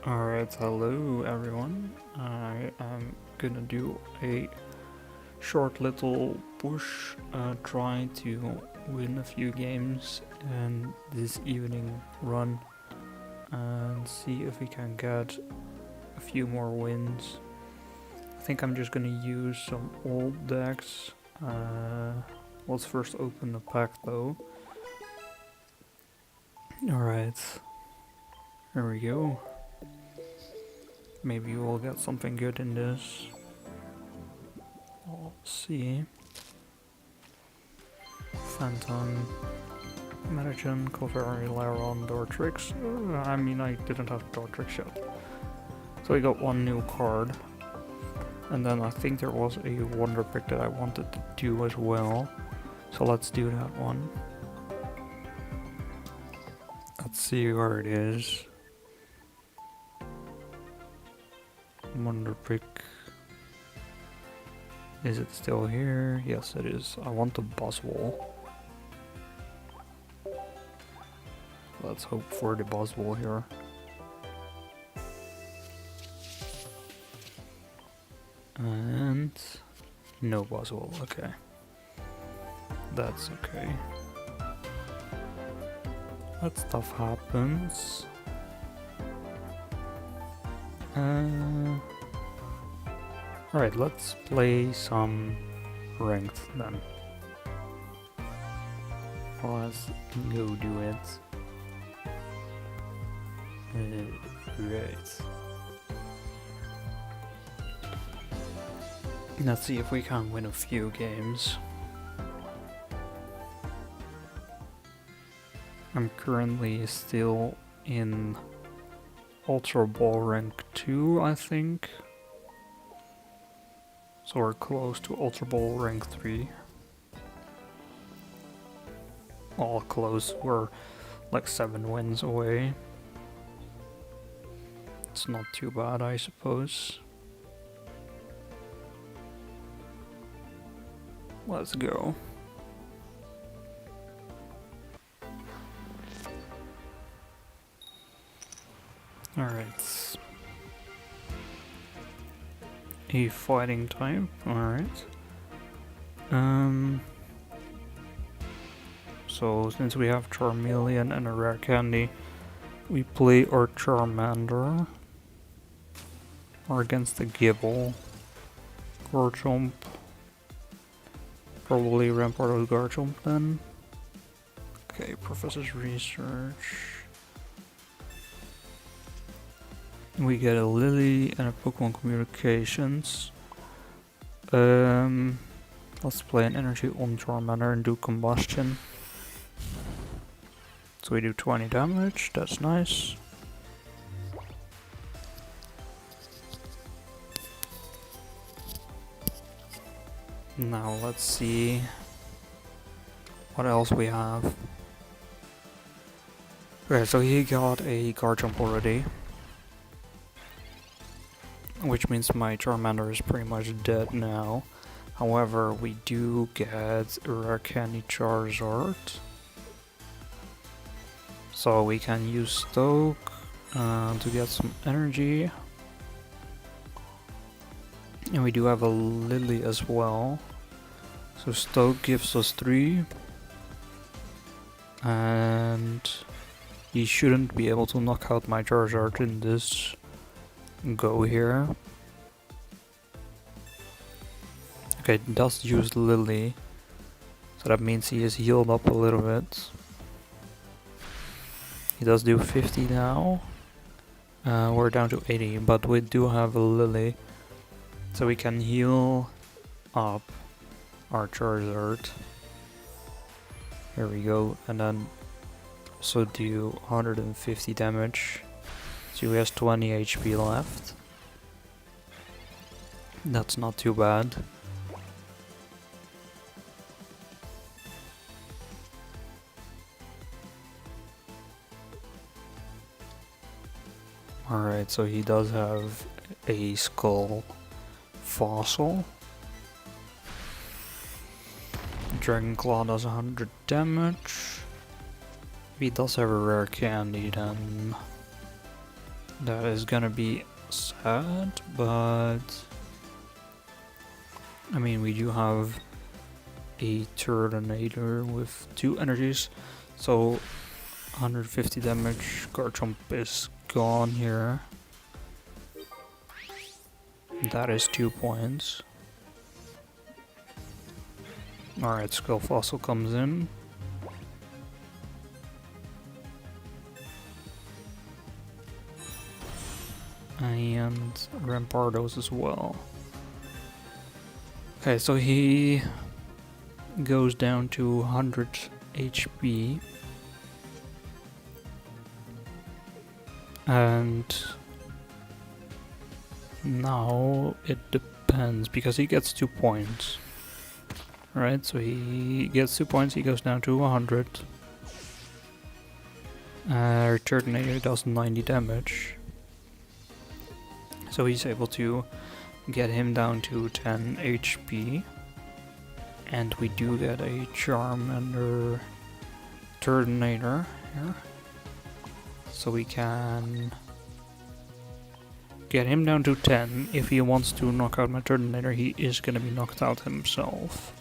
Alright, hello everyone. I am gonna do a short little push, trying to win a few games in this evening run and see if we can get a few more wins. I think I'm just gonna use some old decks. Let's first open the pack though. Alright, here we go. Maybe we'll get something good in this. We'll see. Phantom, Medigen, Covary, Laron, Dortrix. I mean, I didn't have Dortrix yet. So we got one new card. And then I think there was a Wonder Pick that I wanted to do as well. So let's do that one. Let's see where it is. Wonder Pick. Is it still here? Yes, it is. I want the Buzzwole. Let's hope for the Buzzwole here. And no Buzzwole. Okay, that's okay. That stuff happens. Alright, let's play some ranked then. Let's go do it. Right. Let's see if we can win a few games. I'm currently still in Ultra Ball rank 2, I think. So we're close to Ultra Ball rank 3. All close, we're like 7 wins away. It's not too bad, I suppose. Let's go. Alright. A fighting type, alright. So since we have Charmeleon and a rare candy, we play our Charmander. Or against the Gibble. Garchomp. Probably Rampardos Garchomp then. Okay, Professor's Research. We get a Lily and a Pokemon Communications. Let's play an Energy on Charmander and do Combustion. So we do 20 damage, that's nice. Now let's see what else we have. Okay, so he got a Garchomp already. Which means my Charmander is pretty much dead now. However, we do get a rare candy Charizard. So we can use Stoke to get some energy. And we do have a Lily as well. So Stoke gives us 3. And he shouldn't be able to knock out my Charizard in this go here. Okay, it does use Lily. So that means he is healed up a little bit. He does do 50 now. We're down to 80, but we do have a Lily. So we can heal up our Charizard. Here we go, and then also do 150 damage. So he has 20 HP left. That's not too bad. Alright, so he does have a Skull Fossil. Dragon Claw does 100 damage. If he does have a rare candy, then That is gonna be sad, but I mean, we do have a Turtonator with 2 energies, so 150 damage. Garchomp is gone here. That is 2 points. Alright, Skull Fossil comes in. And Rampardos as well. Okay, so he goes down to 100 HP. And now it depends, because he gets 2 points. Right, so he gets 2 points, he goes down to 100. Turtonator does 90 damage. So he's able to get him down to 10 HP. And we do get a Charmander Turtonator here. So we can get him down to 10. If he wants to knock out my Turtonator, he is gonna be knocked out himself.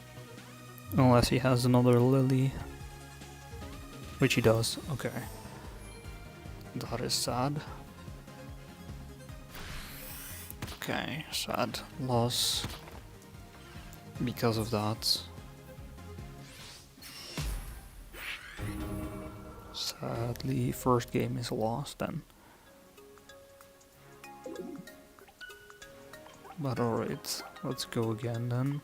Unless he has another Lily. Which he does, okay. That is sad. Okay, sad loss because of that. Sadly, first game is lost then. But alright, let's go again then.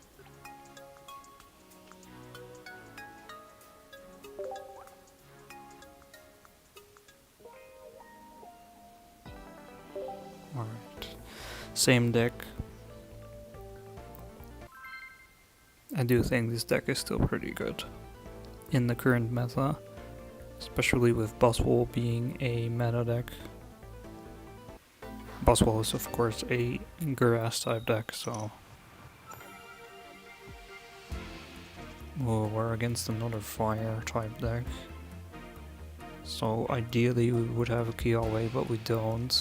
Alright, same deck. I do think this deck is still pretty good in the current meta, especially with Buzzwole being a meta deck. Buzzwole is of course a grass type deck, so we're against another fire type deck. So ideally we would have a Kiawe, but we don't.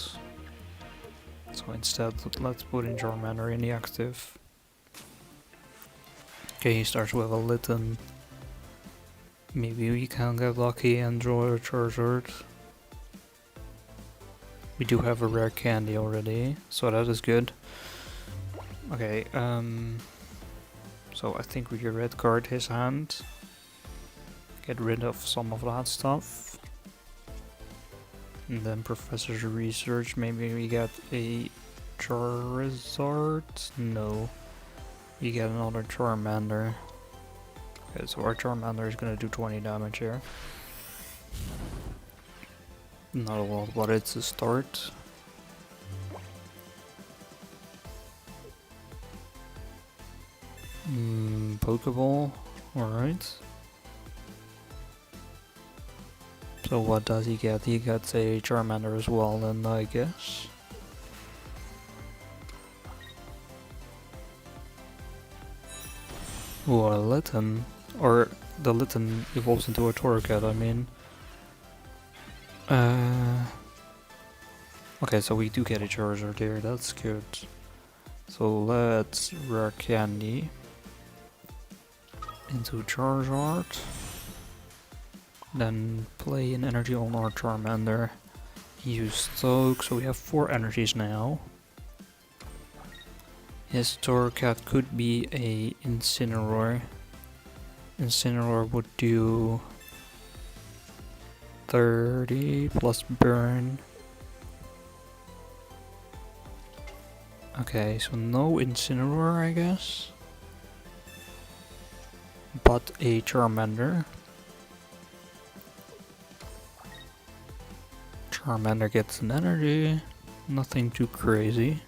So instead, let's put in Charmander in the active. Okay, he starts with a Litten. Maybe we can get lucky and draw a Charizard. We do have a rare candy already, so that is good. Okay, so I think we can red card his hand. Get rid of some of that stuff. And then Professor's Research, maybe we get a Charizard? No. We get another Charmander. Okay, so our Charmander is gonna do 20 damage here. Not a lot, but it's a start. Pokeball, alright. So what does he get? He gets a Charmander as well then, I guess. Ooh, a Litten. Or the Litten evolves into a Torracat, I mean. Okay, so we do get a Charizard here, that's good. So let's rare candy into Charizard. Then play an energy on our Charmander. Use Stoke, so we have 4 energies now. His Torracat could be a Incineroar. Incineroar would do 30 plus burn. Okay, so no Incineroar, I guess. But a Charmander. Charmander gets an energy. Nothing too crazy.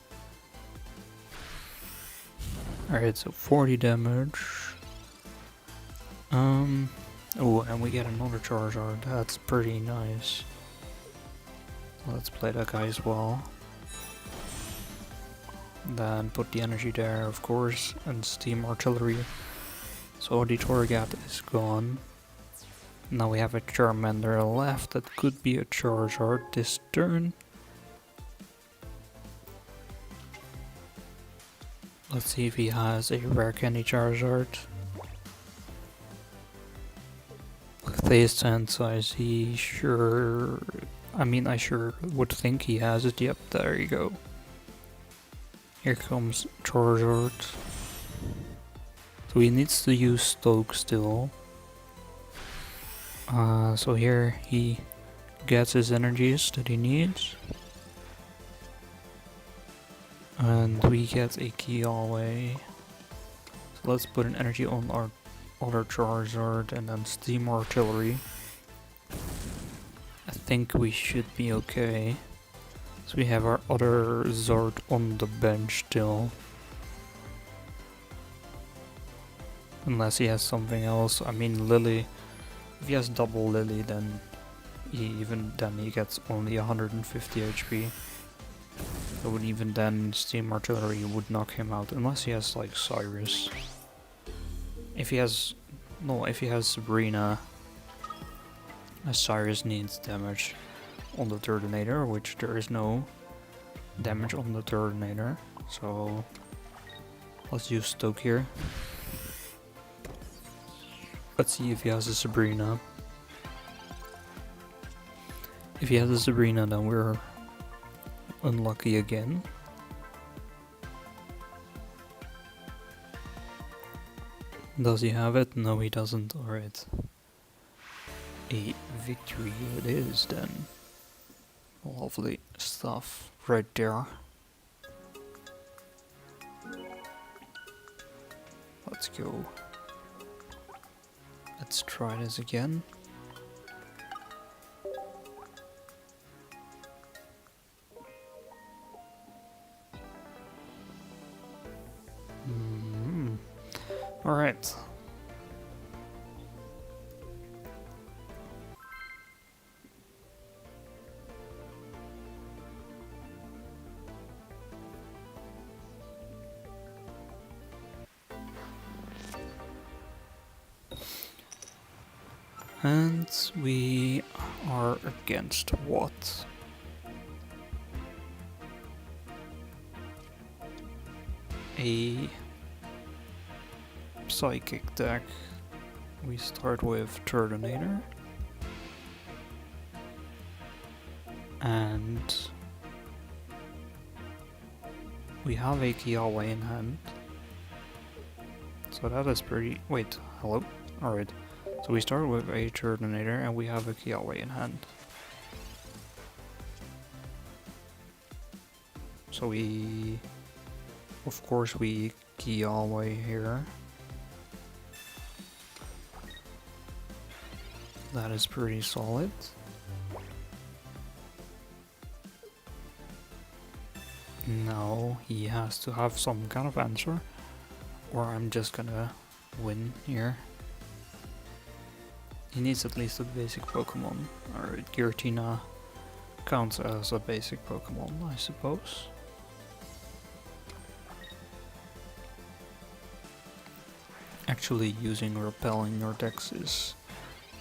Alright, so 40 damage. Oh, and we get another Charizard. That's pretty nice. Let's play that guy as well. Then put the energy there, of course, and Steam Artillery. So the Torracat is gone. Now we have a Charmander left that could be a Charizard this turn. Let's see if he has a rare candy Charizard. With his hand size, he sure... I sure would think he has it. Yep, there you go. Here comes Charizard. So he needs to use Stoke still. So here he gets his energies that he needs. And we get a key away. So let's put an energy on our other Charizard and then Steam Artillery. I think we should be okay. So we have our other Zard on the bench still. Unless he has something else. I mean Lily. If he has double Lily then he gets only 150 HP. So even then Steam Artillery would knock him out unless he has like Cyrus. If he has Sabrina, Cyrus needs damage on the Turtonator, which there is no damage on the Turtonator. So let's use Stoke here. Let's see if he has a Sabrina. If he has a Sabrina, then we're unlucky again. Does he have it? No, he doesn't. Alright. A victory it is then. Lovely stuff right there. Let's go. Let's try this again. Alright. And we are against what? A psychic deck. We start with Turtonator. And we have a Kiawe in hand. So that is pretty... Wait, hello? Alright. So we start with a Turtonator and we have a Kiawe in hand. So we... Of course we Kiawe here. That is pretty solid. Now he has to have some kind of answer, or I'm just gonna win here. He needs at least a basic Pokemon. Alright, Giratina counts as a basic Pokemon, I suppose. Actually using Repel in your decks is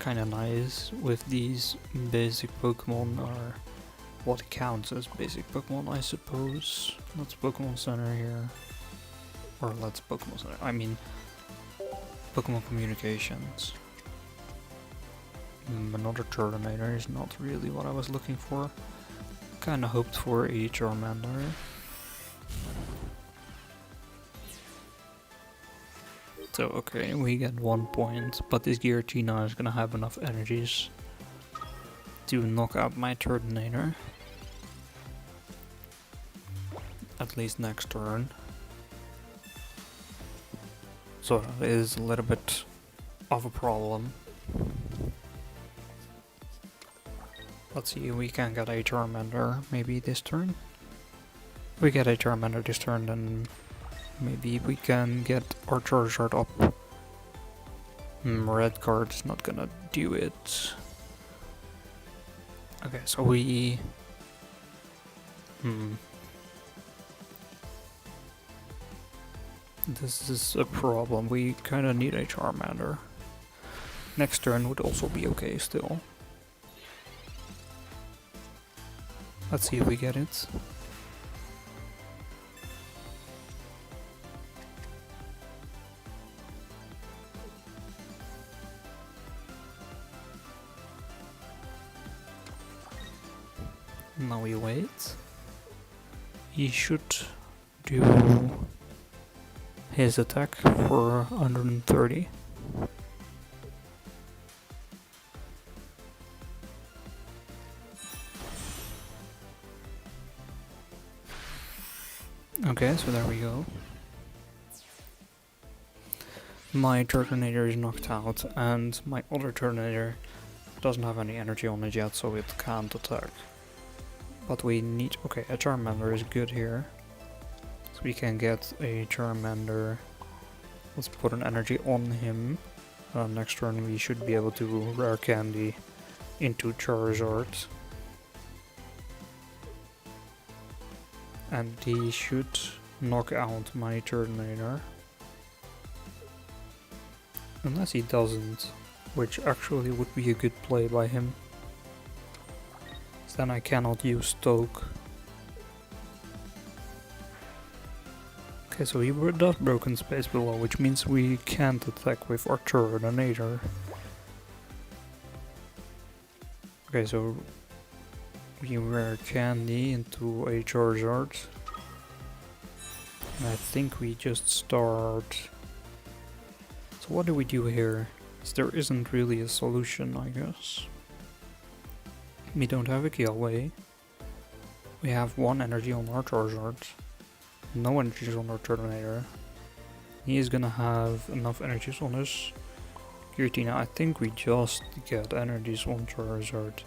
kinda nice with these basic Pokemon, or what counts as basic Pokemon, I suppose. Let's Pokemon Center here. Or let's Pokemon Center, I mean Pokemon Communications. Another Turtonator is not really what I was looking for. Kinda hoped for a Charmander. So okay, we get 1 point, but this Giratina is gonna have enough energies to knock out my Turtonator. At least next turn. So that is a little bit of a problem. Let's see if we can get a Charmander maybe this turn. If we get a Charmander this turn, then maybe we can get our Charizard up. Red card's not gonna do it. Okay, so we... This is a problem. We kinda need a Charmander. Next turn would also be okay still. Let's see if we get it. Now we wait. He should do his attack for 130. Okay, so there we go. My Turtonator is knocked out, and my other Turtonator doesn't have any energy on it yet, so it can't attack. But we need... okay, a Charmander is good here. So we can get a Charmander. Let's put an energy on him. Next turn we should be able to rare candy into Charizard. And he should knock out my Turtonator. Unless he doesn't, which actually would be a good play by him. Then I cannot use Stoke. Okay, so he does broken space below, which means we can't attack with our Turtonator. Okay, so we rare candy into a Charizard. And I think we just start... so what do we do here? There isn't really a solution, I guess. We don't have a Kill-Away. We have 1 energy on our Charizard. No energies on our Turtonator. He is gonna have enough energies on his Giratina. I think we just get energies on Charizard.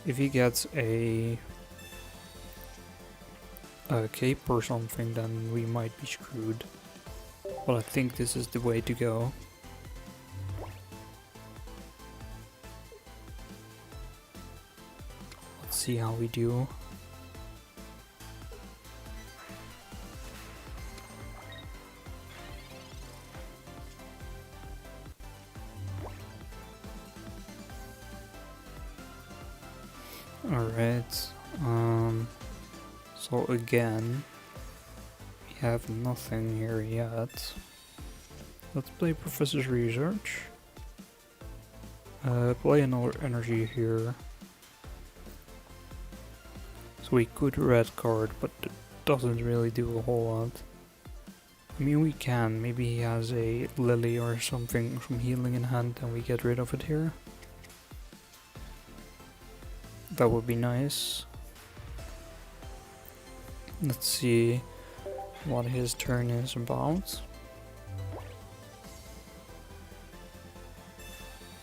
If he gets a cape or something, then we might be screwed. But I think this is the way to go. Let's see how we do. Alright, so again, we have nothing here yet. Let's play Professor's Research. Play another energy here. So we could red card, but it doesn't really do a whole lot. I mean, we can. Maybe he has a Lily or something from healing in hand and we get rid of it here. That would be nice. Let's see what his turn is about.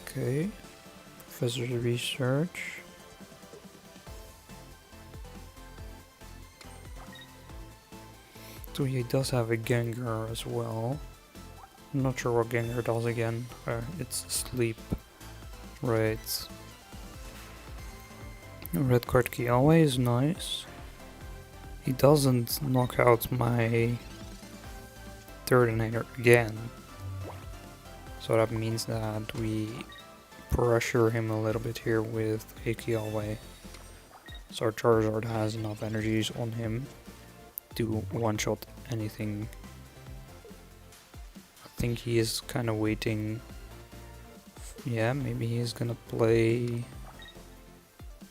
Okay, Professor's Research. So he does have a Gengar as well. I'm not sure what Gengar does again. It's sleep. Right. Red card key always nice. He doesn't knock out my Turtonator again. So that means that we pressure him a little bit here with a key away. So our Charizard has enough energies on him to one-shot anything. I think he is kind of waiting. Yeah, maybe he's gonna play...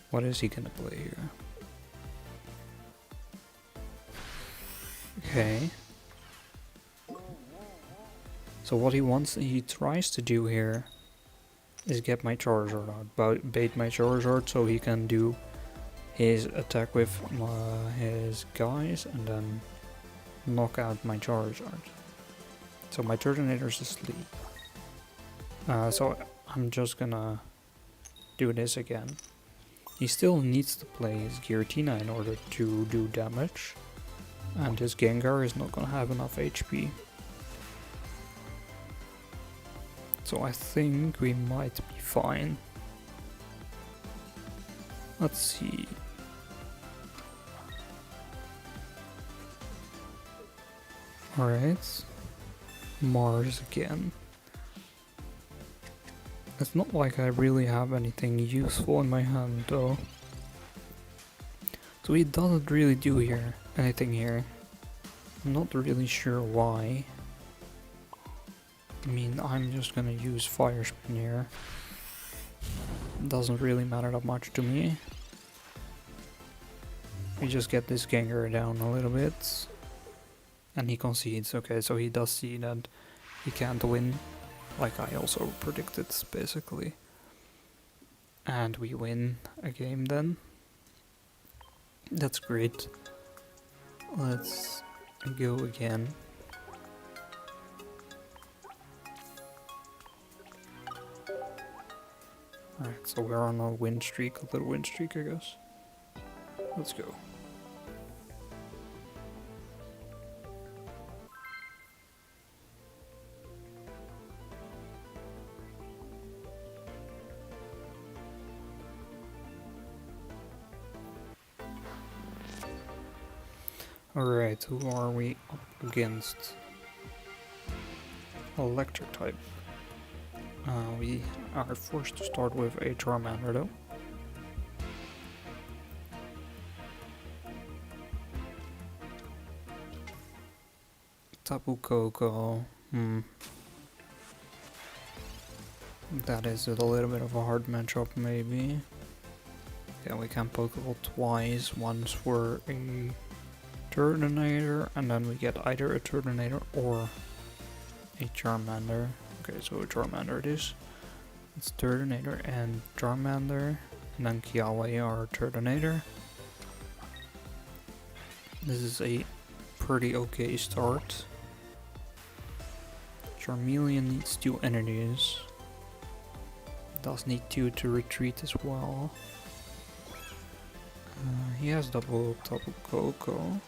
what is he gonna play here? Okay. So what he tries to do here is get my Charizard out, bait my Charizard so he can do his attack with his guys and then knock out my Charizard. So my Turtonator's asleep. So I'm just gonna do this again. He still needs to play his Giratina in order to do damage, and his Gengar is not gonna have enough HP. So I think we might be fine. Let's see. Alright. Mars again. It's not like I really have anything useful in my hand though. So he doesn't really do anything here. I'm not really sure why. I mean, I'm just gonna use Fire Spin here. Doesn't really matter that much to me. We just get this Gengar down a little bit. And he concedes. Okay, so he does see that he can't win. Like I also predicted, basically. And we win a game then. That's great. Let's go again. Alright, so we're on a win streak, a little win streak, I guess. Let's go. Alright, who are we up against? Electric type. We are forced to start with a Charmander though. Tapu Koko. That is a little bit of a hard matchup maybe. Yeah, we can Pokeball twice, once for a Turtonator, and then we get either a Turtonator or a Charmander. Okay, so a Charmander it is. It's Turtonator and Charmander, and then Kiawe or Turtonator. This is a pretty okay start. Charmeleon needs 2 energies. Does need 2 to retreat as well. He has double Tapu Koko.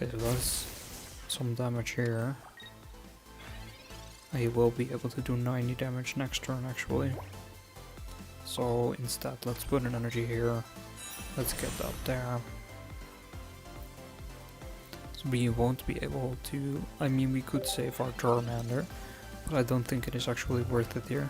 Okay, so that's some damage here. He will be able to do 90 damage next turn actually. So instead let's put an energy here. Let's get that there. So we won't be able to... I mean, we could save our Charmander, but I don't think it is actually worth it here.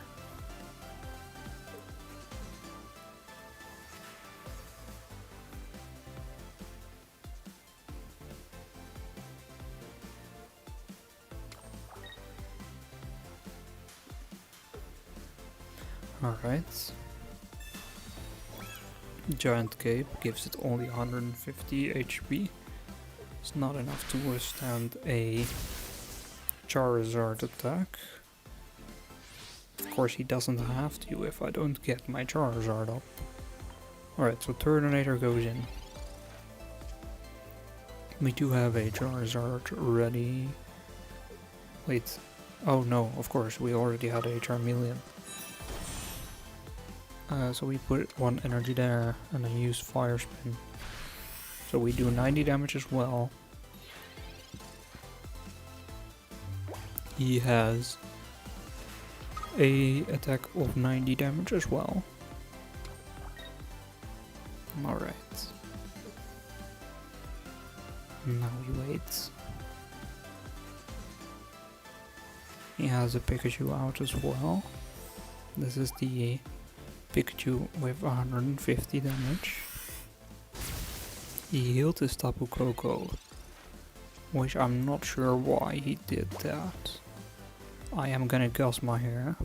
Alright. Giant Cape gives it only 150 HP. It's not enough to withstand a Charizard attack. Of course he doesn't have to if I don't get my Charizard up. Alright, so Turtonator goes in. We do have a Charizard ready. Wait. Oh no, of course, we already had a Charmeleon. So we put 1 energy there and then use Fire Spin. So we do 90 damage as well. He has a attack of 90 damage as well. Alright. Now we wait. He has a Pikachu out as well. This is the Pikachu with 150 damage. He healed his Tapu Koko, which I'm not sure why he did that. I am gonna Guzma here,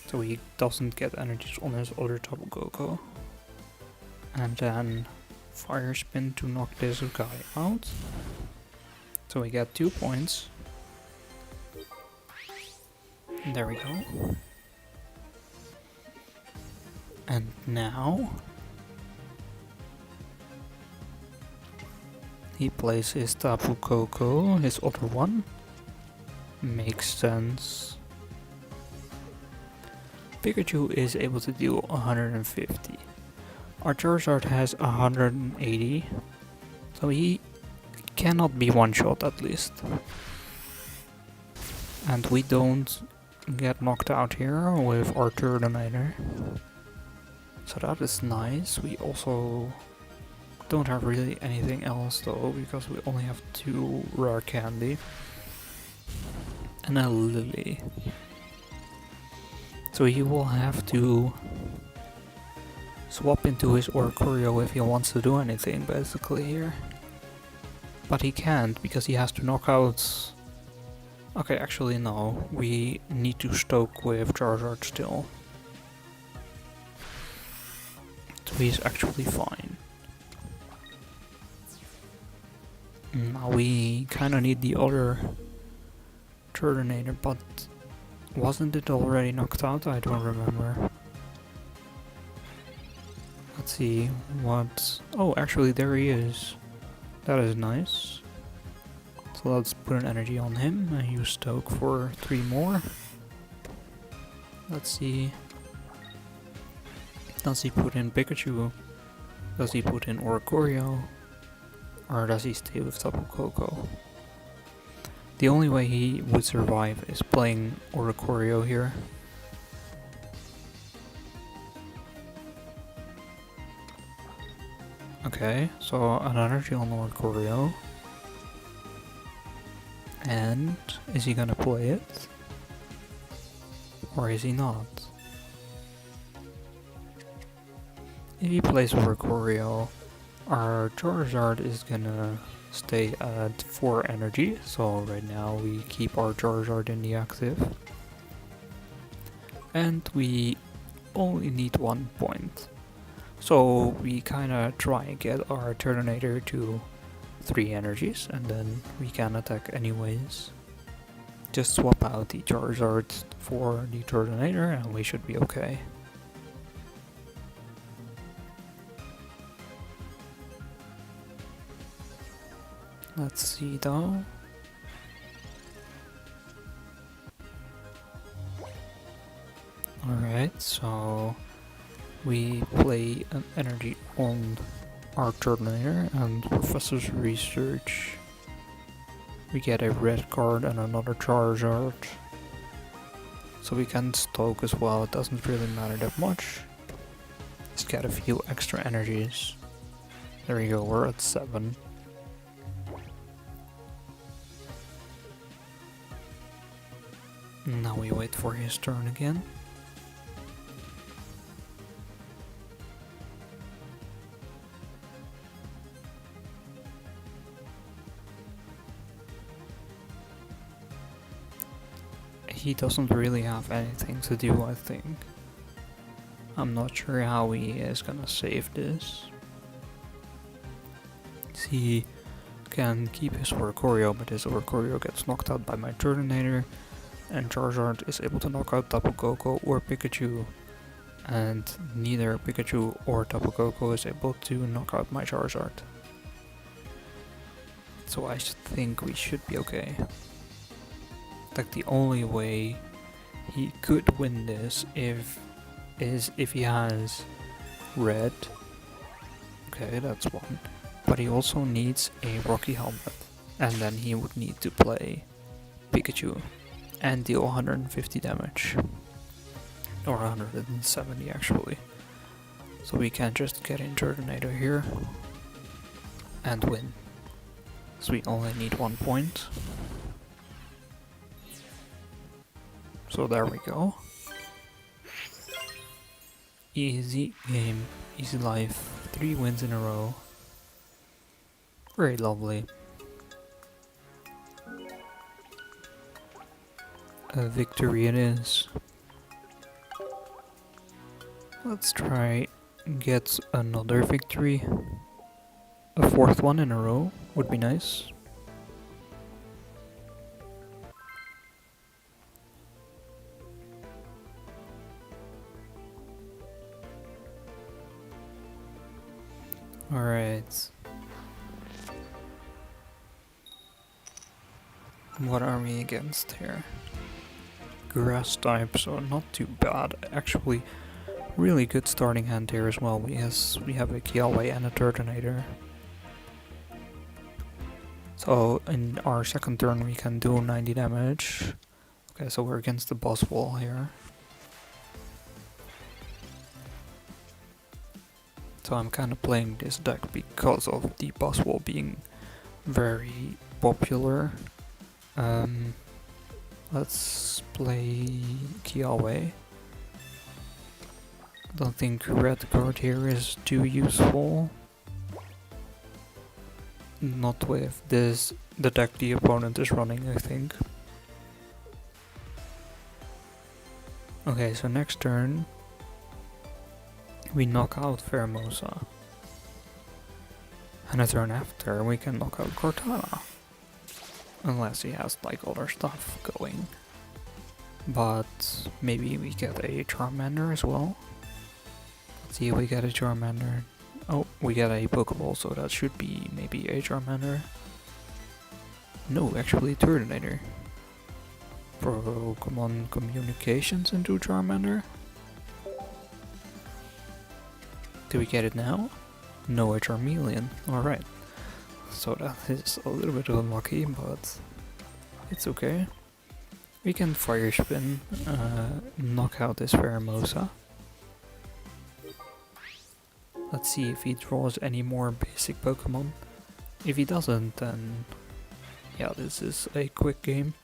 so he doesn't get energies on his other Tapu Koko. And then Fire Spin to knock this guy out. So we get 2 points. There we go. And now he plays his Tapu Koko, his other one. Makes sense. Pikachu is able to deal 150. Our Charizard has 180, so he cannot be one shot at least. And we don't get knocked out here with our Turtonator. So that is nice. We also don't have really anything else though, because we only have 2 rare candy and a Lily. So he will have to swap into his Oricorio if he wants to do anything basically here. But he can't because he has to knock out... Okay, actually no, we need to stoke with Charizard still. So he's actually fine. Now we kinda need the other Turtonator, but wasn't it already knocked out? I don't remember. Let's see what... Oh, actually there he is. That is nice. So let's put an energy on him and use Stoke for 3 more. Let's see. Does he put in Pikachu? Does he put in Oricorio? Or does he stay with Tapu Koko? The only way he would survive is playing Oricorio here. Okay, so an energy on Oricorio. And is he gonna play it? Or is he not? If he plays Oricorio, our Charizard is gonna stay at 4 energy, so right now we keep our Charizard in the active. And we only need 1 point. So we kinda try and get our Turtonator to 3 energies, and then we can attack anyways. Just swap out the Charizard for the Turtonator and we should be okay. Let's see though. Alright, so we play an energy on our Turtonator and Professor's Research. We get a red card and another Charizard. So we can Stoke as well, it doesn't really matter that much. Just get a few extra energies. There we go, we're at 7. Now we wait for his turn again. He doesn't really have anything to do, I think. I'm not sure how he is gonna save this. He can keep his Oricorio, but his Oricorio gets knocked out by my Turtonator. And Charizard is able to knock out Tapu Koko or Pikachu, and neither Pikachu or Tapu Koko is able to knock out my Charizard. So I think we should be okay. Like the only way he could win this is if he has red. Okay, that's one. But he also needs a Rocky Helmet, and then he would need to play Pikachu and deal 150 damage. Or 170 actually. So we can just get in Turtonator here and win. So we only need 1 point. So there we go. Easy game, easy life, 3 wins in a row. Very lovely. A victory it is. Let's try and get another victory. A 4th one in a row would be nice. Alright. What are we against here? Grass type, so not too bad. Actually, really good starting hand here as well. We have a Kiawe and a Turtonator. So in our second turn we can do 90 damage. Okay, so we're against the boss wall here. So I'm kind of playing this deck because of the boss wall being very popular. Let's play Kiawe. I don't think red card here is too useful. Not with this, the deck the opponent is running, I think. Okay, so next turn we knock out Pheromosa. And a turn after, we can knock out Cortana. Unless he has like other stuff going. But maybe we get a Charmander as well. Let's see if we get a Charmander. Oh, we get a Pokeball, so that should be maybe a Charmander. No, actually Turtonator. Pokémon Communications into Charmander. Do we get it now? No, a Charmeleon. Alright. So that is a little bit unlucky, but it's okay. We can Fire Spin, knock out this Pheromosa. Let's see if he draws any more basic Pokemon. If he doesn't, then yeah, this is a quick game.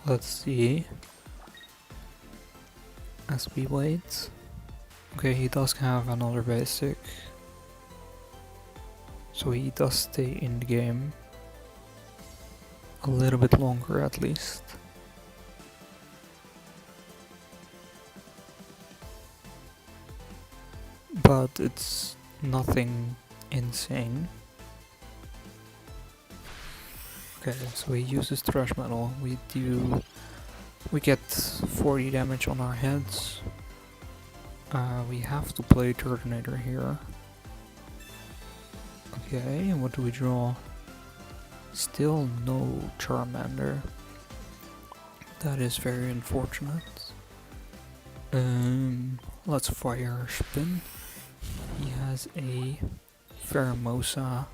Let's see. As we wait. Okay, he does have another basic. So he does stay in the game. A little bit longer at least. But it's nothing insane. Okay, so he uses Trash Metal. We get 40 damage on our heads. We have to play Turtonator here. Okay, and what do we draw? Still no Charmander. That is very unfortunate. Let's Fire Spin. He has a Pheromosa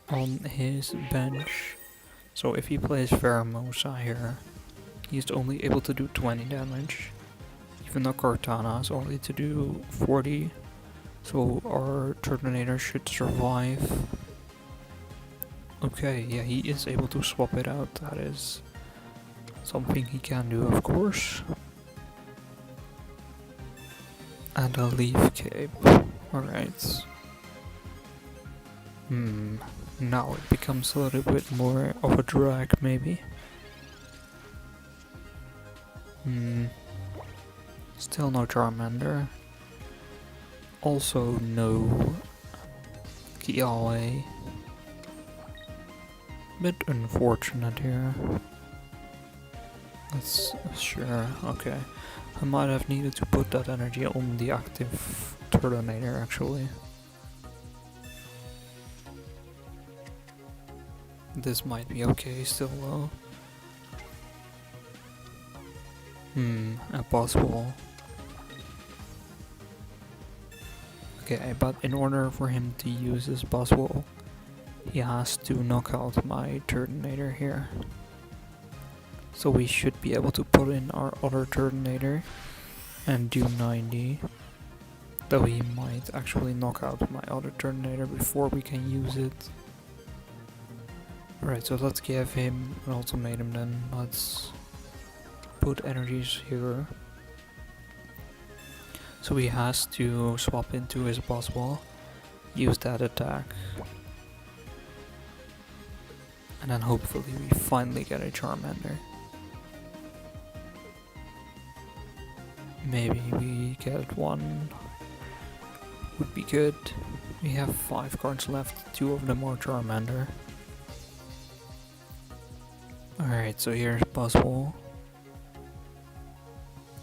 on his bench. So if he plays Pheromosa here, he's only able to do 20 damage. Even though Cortana is only to do 40. So our Turtonator should survive. Okay, yeah, he is able to swap it out. That is something he can do, of course. And a Leaf Cape. Alright. Now it becomes a little bit more of a drag, maybe. Still no Charmander. Also no Kiawe. Bit unfortunate here. That's sure, okay. I might have needed to put that energy on the active Turtonator actually. This might be okay still though. A Masterball. Okay, but in order for him to use his Masterball, he has to knock out my Turtonator here. So we should be able to put in our other Turtonator and do 90. Though he might actually knock out my other Turtonator before we can use it. Alright, so let's give him an ultimatum then. Let's put energies here. So he has to swap into his boss wall, use that attack, and then hopefully we finally get a Charmander. Maybe we get one, would be good. We have 5 cards left, 2 of them are Charmander. Alright, so here's Buzzwole.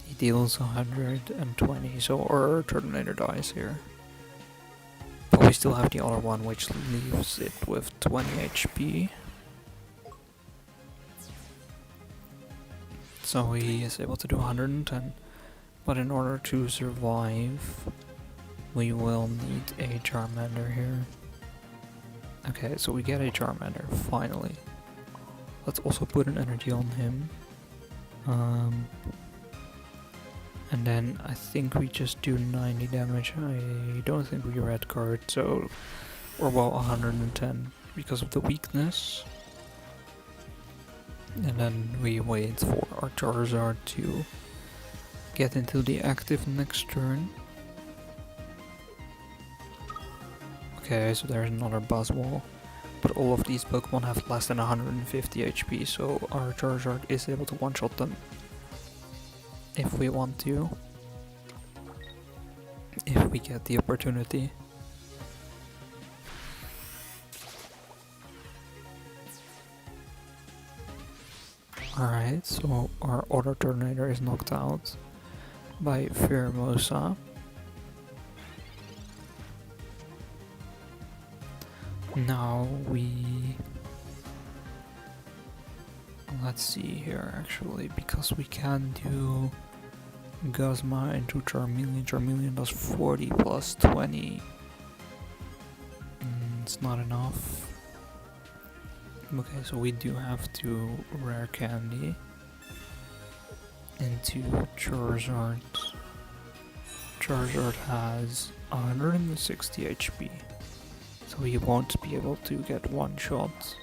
He deals 120, so our Turtonator dies here. But we still have the other one, which leaves it with 20 HP. So he is able to do 110. But in order to survive, we will need a Charmander here. Okay, so we get a Charmander, finally. Let's also put an energy on him. And then I think we just do 90 damage. I don't think we red card, so... Or well, 110 because of the weakness. And then we wait for our Charizard to get into the active next turn. Okay, so there's another Buzzwole. But all of these Pokemon have less than 150 HP, so our Charizard is able to one-shot them. if we want to. If we get the opportunity. Alright, so our other Tornado is knocked out by Pheromosa. Now let's see here actually, because we can do Guzma into Charmeleon. Charmeleon does 40 plus 20. It's not enough. Okay, so we do have to rare candy into Charizard. Charizard has 160 HP, so he won't be able to get one shot.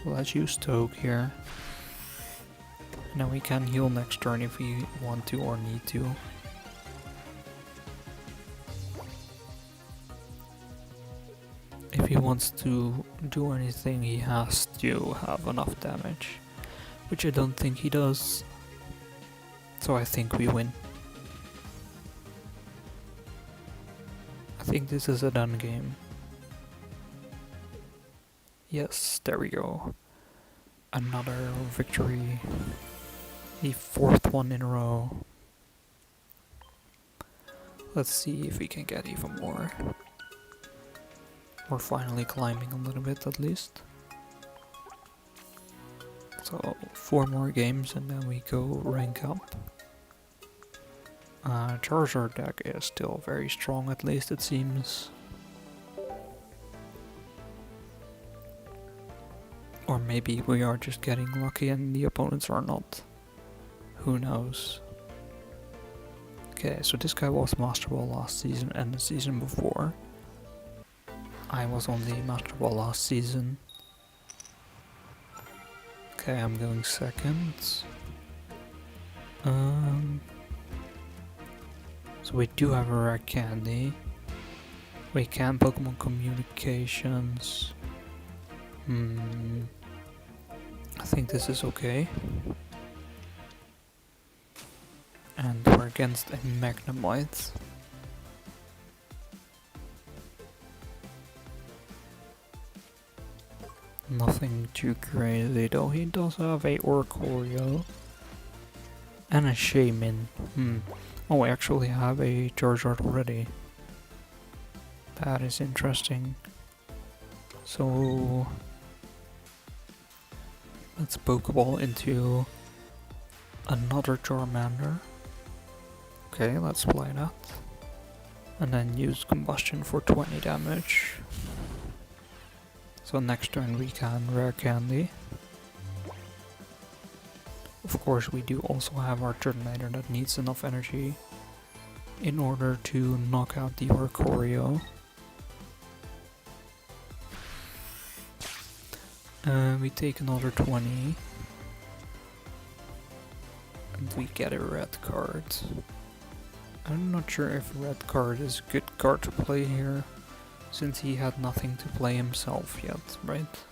So let's use Stoke here. Now we can heal next turn if we want to or need to. If he wants to do anything, he has to have enough damage, which I don't think he does. So I think we win. I think this is a done game. Yes, there we go. Another victory. The fourth one in a row. Let's see if we can get even more. We're finally climbing a little bit at least. So 4 more games and then we go rank up. Charizard deck is still very strong, at least it seems. Or maybe we are just getting lucky and the opponents are not. Who knows? Okay, so this guy was Masterball last season and the season before. I was on the Masterball last season. Okay, I'm going second. So we do have a rare candy. We can Pokemon Communications. I think this is okay. And we're against a Magnemite. Nothing too crazy though. He does have a Oricorio and a Shaman. Oh, we actually have a Charizard already. That is interesting. So let's Pokeball into another Charmander. Okay, let's play that. And then use Combustion for 20 damage. So next turn we can rare candy. Of course we do also have our Tornado that needs enough energy in order to knock out the Oricorio. We take another 20. And we get a red card. I'm not sure if red card is a good card to play here, since he had nothing to play himself yet, right?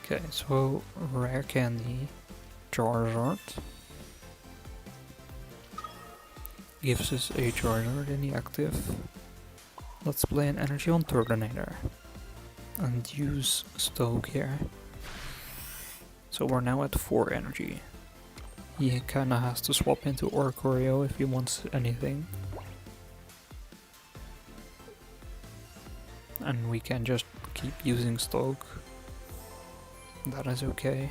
Okay, so rare candy, Charizard. Gives us a Charizard in the active. Let's play an energy on Turtonator. And use Stoke here. So we're now at 4 energy. He kinda has to swap into Oricorio if he wants anything. And we can just keep using Stoke. That is okay.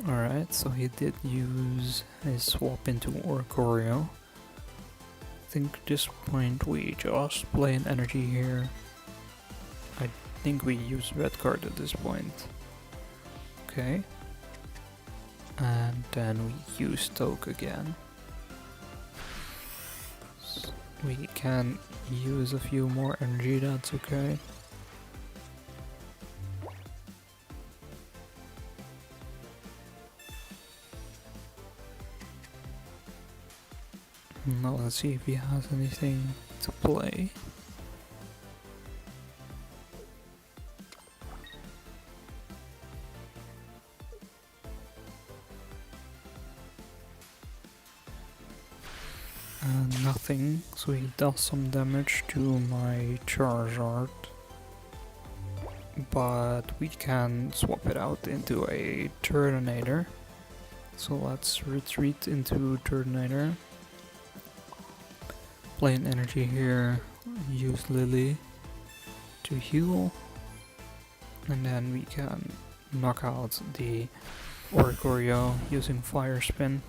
Alright, so he did use his swap into Oricorio. I think at this point we just play an energy here. I think we use red card at this point. Okay. And then we use Stoke again. So we can use a few more energy, that's okay. Now let's see if he has anything to play. Nothing, so he does some damage to my Charizard. But we can swap it out into a Turtonator. So let's retreat into Turtonator. Play an energy here, use Lily to heal. And then we can knock out the Oricorio using Fire Spin.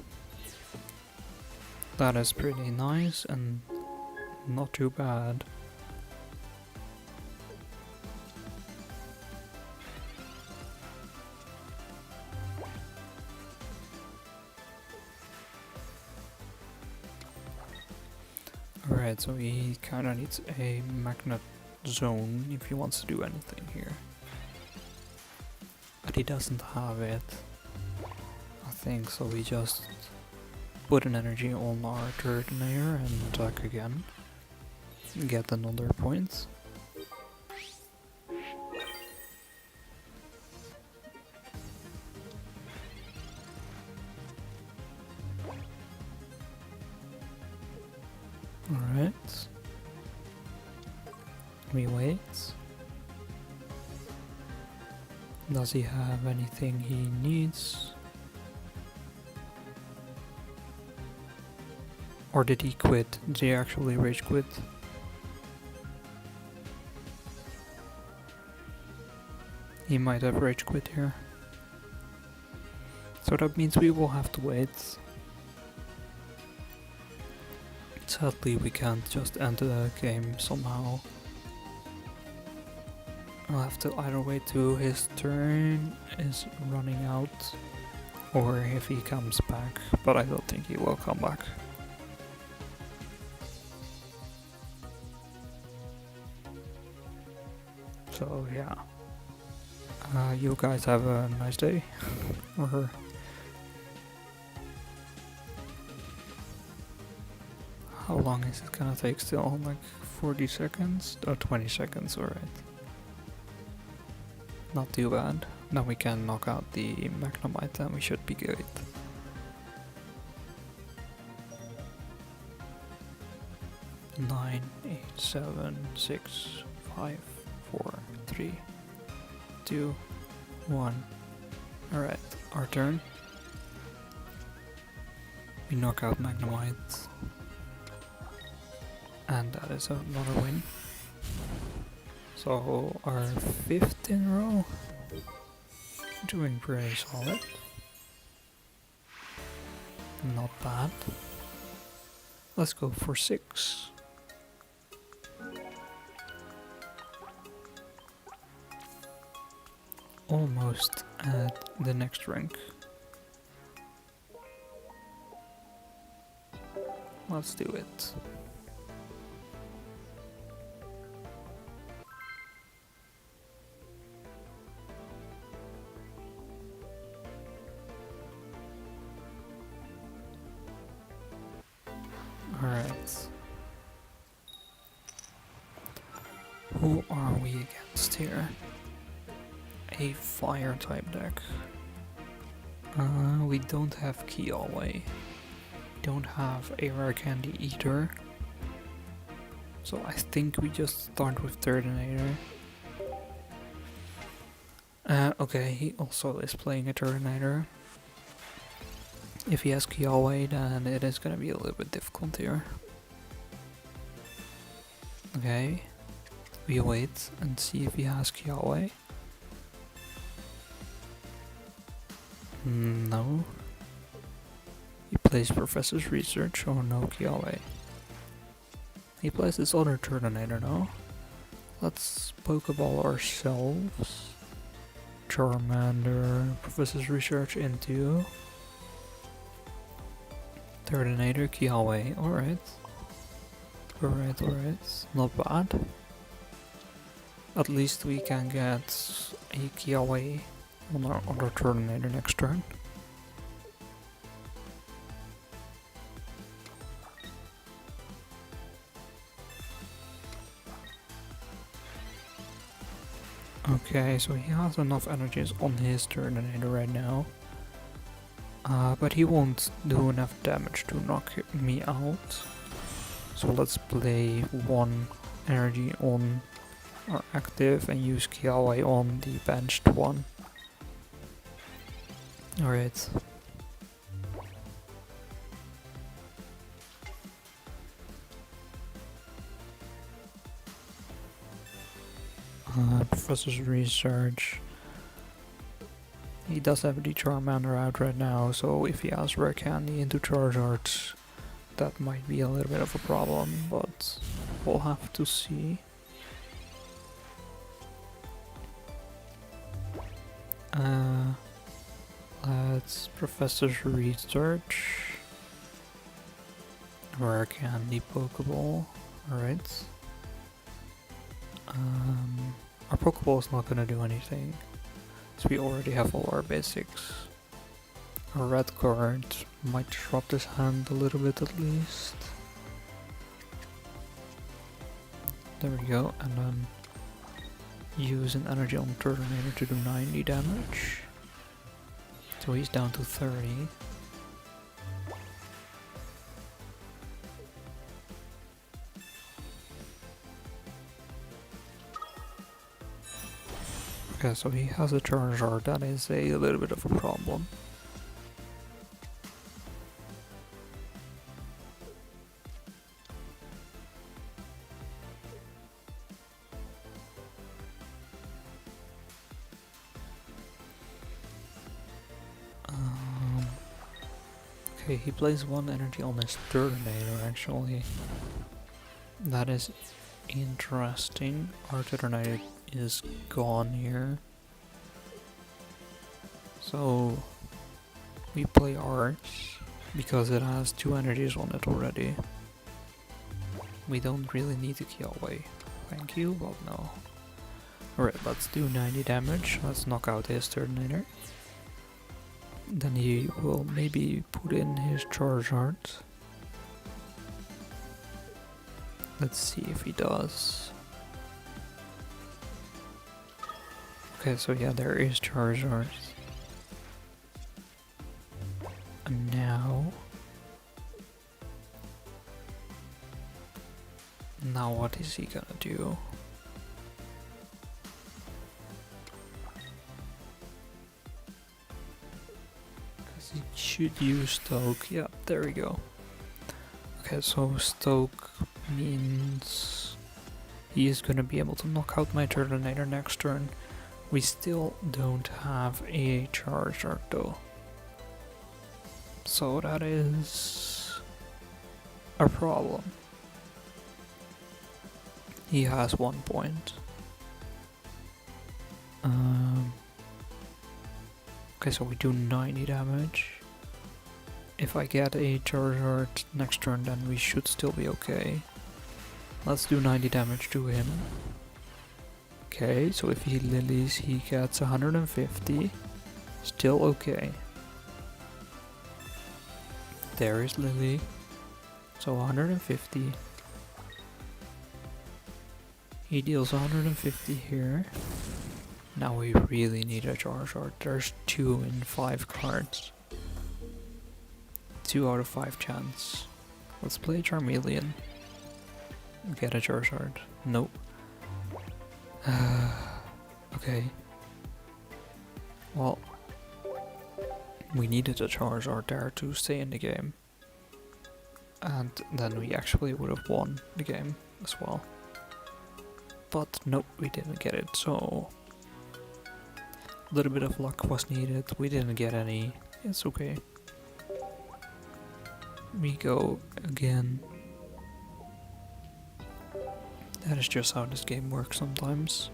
That is pretty nice and not too bad. Alright, so he kinda needs a magnet zone if he wants to do anything here. But he doesn't have it, I think, so we just put an energy on our Turtonator and attack again. Get another point. Alright. We wait. Does he have anything he needs? Or did he quit? Did he actually rage quit? He might have rage quit here. So that means we will have to wait. Sadly, we can't just end the game somehow. I'll have to either wait till his turn is running out, or if he comes back, but I don't think he will come back. So yeah, you guys have a nice day, or how long is it gonna take still? Like 40 seconds? Oh, 20 seconds, alright. Not too bad. Now we can knock out the Magnemite and we should be good. Nine, 8, 7, 6, 5, 4, 3, 2, 1. Alright, our turn. We knock out Magnemite. And that is another win. So our 5th in a row. Doing pretty solid. Not bad. Let's go for 6. Almost at the next rank. Let's do it. Alright. Who are we against here? A fire type deck. We don't have Kiawe. Don't have a rare candy either. So I think we just start with Turtonator. Okay, he also is playing a Turtonator. If he has Kiawe, then it is gonna be a little bit difficult here. Okay, we wait and see if he has Kiawe. No. He plays Professor's Research or no Kiawe. He plays this other Turtonator now. Let's Pokeball ourselves. Charmander, Professor's Research into Turtonator, Kiawe, alright. Alright, not bad. At least we can get a Kiawe on our other Turtonator next turn. Okay, so he has enough energies on his Turtonator right now. But he won't do enough damage to knock me out. So let's play one energy on our active and use Kiawe on the benched one. Alright. Professor's Research. He does have the Charmander out right now, so if he has Rare Candy into Charizard, that might be a little bit of a problem, but we'll have to see. Let's Professor's Research. Rare Candy Pokeball. Alright. Our Pokeball is not gonna do anything, so we already have all our basics. A red card might disrupt his hand a little bit at least. There we go, and then use an energy on Turtonator to do 90 damage. So he's down to 30. Okay, so he has a Charizard, that is a little bit of a problem. Okay, he plays one energy on his Turtonator actually. That is interesting. Our Turtonator is gone here. So we play ours because it has 2 energies on it already. We don't really need to kill away. Thank you, but no. Alright, let's do 90 damage. Let's knock out his Turtonator. Then he will maybe put in his Charizard. Let's see if he does. Okay, so yeah, there is Charizard. And now what is he gonna do? Because he should use Stoke. Yeah, there we go. Okay, so Stoke means he is gonna be able to knock out my Turtonator next turn. We still don't have a Charizard though. So that is a problem. He has 1 point. Okay, so we do 90 damage. If I get a Charizard next turn, then we should still be okay. Let's do 90 damage to him. Okay, so if he lilies, he gets 150. Still okay. There is Lily. So 150. He deals 150 here. Now we really need a Charizard. There's 2 in 5 cards. 2 out of 5 chance. Let's play Charmeleon. Get a Charizard. Nope. Okay. Well, we needed a Charizard there to stay in the game. And then we actually would have won the game as well. But nope, we didn't get it, so a little bit of luck was needed. We didn't get any. It's okay. We go again. That is just how this game works sometimes.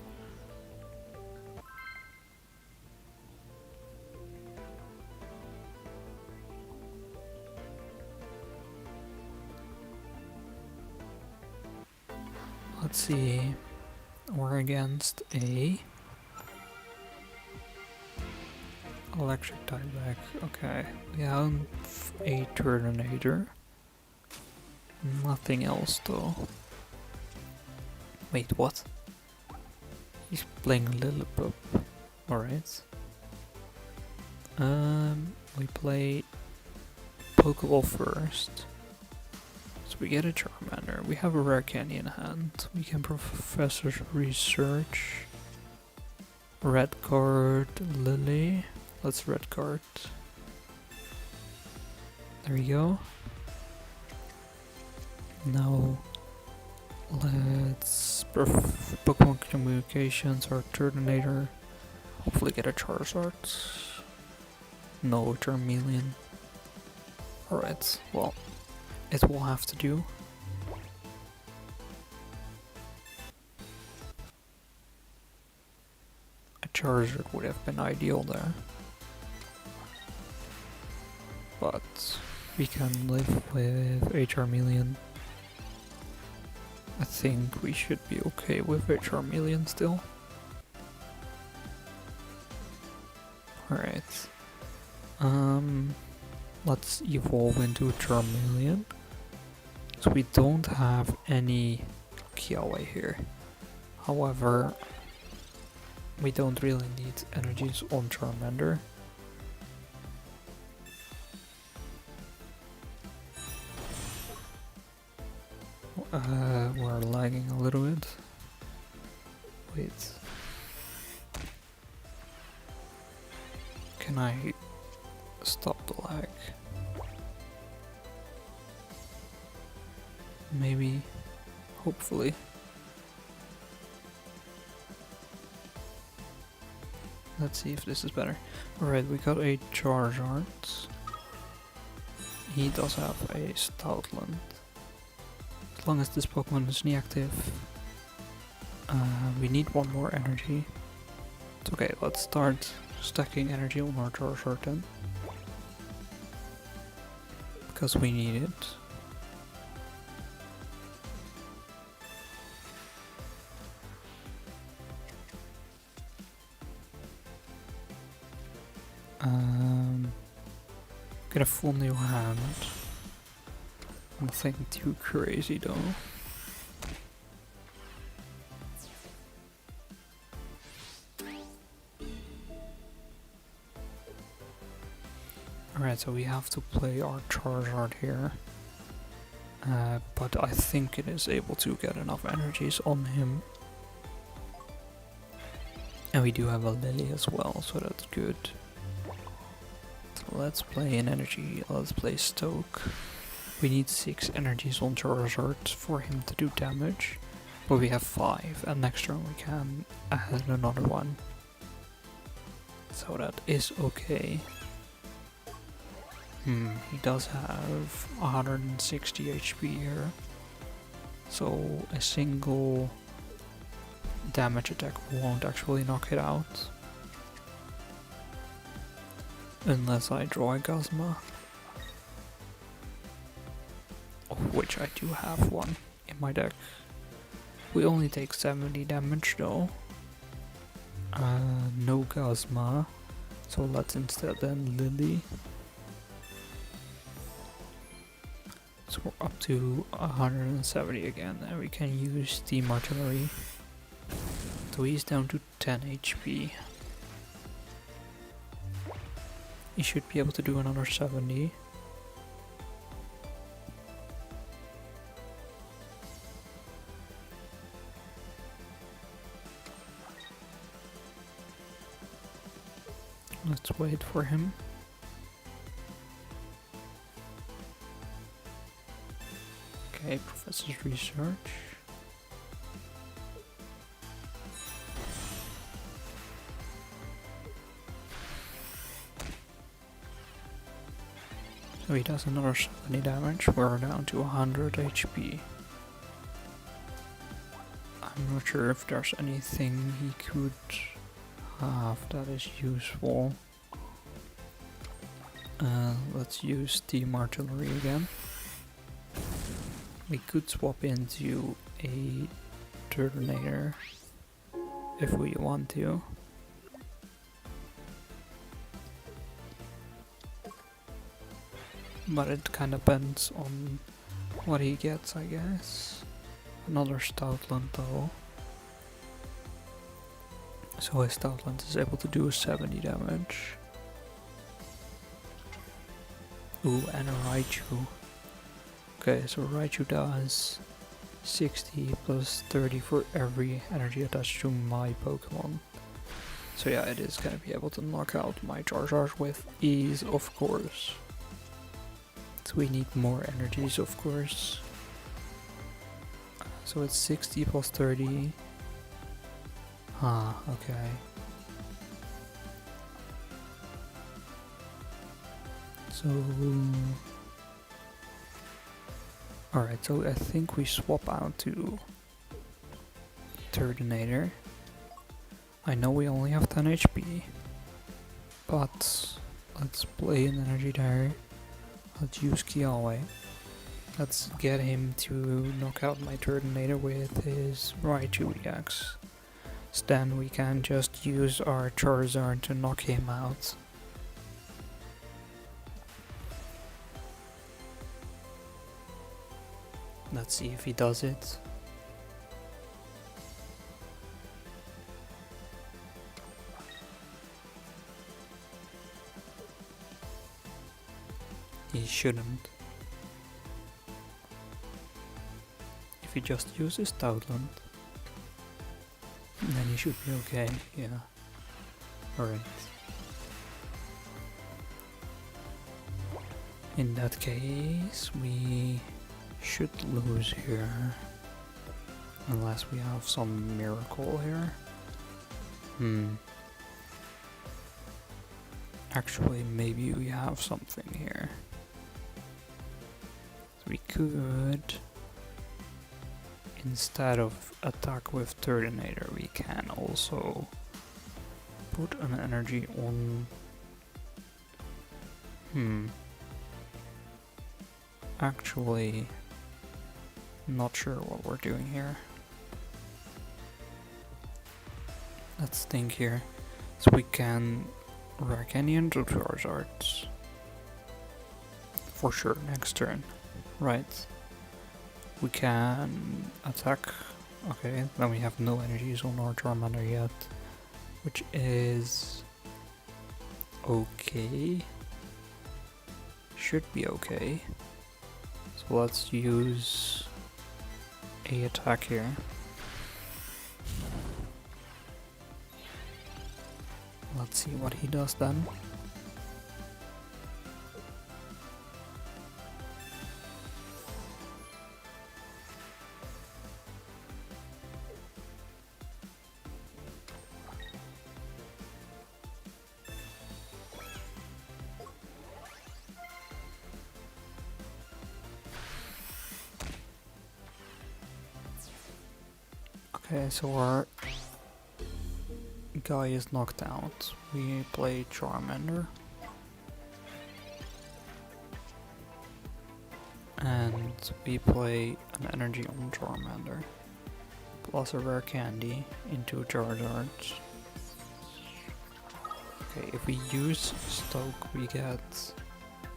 Let's see. We're against a electric type deck. Okay, we have a Turtonator. Nothing else though. Wait, what? He's playing Lilliput. Alright. We play Pokeball first. So we get a Charmander. We have a rare candy in hand. We can Professor's Research. Red card, Lily. Let's red card. There we go. Now let's Pokemon Communications or Turtonator. Hopefully get a Charizard. No Charmeleon. Alright, well, it will have to do. A Charizard would have been ideal there. But we can live with a Charmeleon. I think we should be okay with a Charmeleon still. Alright. Let's evolve into a Charmeleon. So we don't have any Kiawe here. However, we don't really need energies on Charmander. We're lagging a little bit. Wait. Can I stop the lag? Maybe. Hopefully. Let's see if this is better. Alright, we got a Charizard. He does have a Stoutland. As long as this Pokemon is inactive. We need one more energy. It's okay, let's start stacking energy on our Charizard then. Because we need it. Get a full new hand. Nothing too crazy though. Alright, so we have to play our Charizard here. But I think it is able to get enough energies on him. And we do have a Lily as well, so that's good. So let's play an energy, let's play Stoke. We need 6 energies on Charizard for him to do damage. But we have 5, and next turn we can add another one. So that is okay. He does have 160 HP here. So a single damage attack won't actually knock it out. Unless I draw a Guzma. Of which I do have one in my deck. We only take 70 damage though. No Guzma. So let's instead then Lily. So we're up to 170 again, and we can use Steam Artillery. So he's down to 10 HP. He should be able to do another 70. Let's wait for him. Okay, Professor's Research. So he does another 70 damage, we're down to 100 HP. I'm not sure if there's anything he could have that is useful. Let's use Steam Artillery again. We could swap into a Turtonator if we want to. But it kind of depends on what he gets, I guess. Another Stoutland though. So his Stoutland is able to do 70 damage. Ooh, and a Raichu. Okay, so Raichu does 60 plus 30 for every energy attached to my Pokemon. So yeah, it is gonna be able to knock out my Charizard with ease, of course. So we need more energies, of course. So it's 60 plus 30. Ah, okay. So... Alright, so I think we swap out to Turtonator. I know we only have 10 HP, but let's play an energy there. Let's use Kiawe. Let's get him to knock out my Turtonator with his Raichu EX. So then we can just use our Charizard to knock him out. Let's see if he does it. He shouldn't. If he just uses Stoutland, then he should be okay, yeah. Alright. In that case, we should lose here. Unless we have some miracle here. Actually, maybe we have something here. So we could, instead of attack with Turtonator, we can also put an energy on... Actually, not sure what we're doing here. Let's think here. So we can rack any into Charizards. For sure, next turn. Right. We can attack. Okay, then we have no energies on our Charmander yet. Which is... okay. Should be okay. So let's use a attack here. Let's see what he does then. Okay, so our guy is knocked out. We play Charmander. And we play an energy on Charmander. Plus a rare candy into Charizard. Okay, if we use Stoke, we get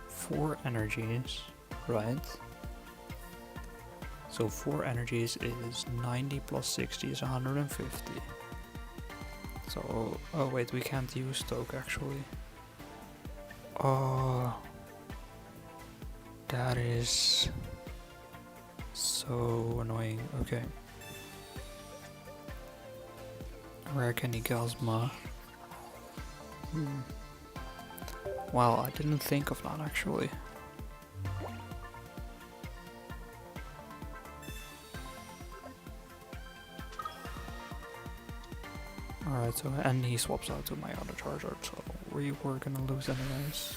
4 energies, right? So 4 energies is 90 plus 60 is 150. So, oh wait, we can't use Stoke actually. Oh, that is so annoying. Okay. Rare Candy Gazma. Wow, I didn't think of that actually. Alright, so and he swaps out to my other Charizard, so we were gonna lose anyways.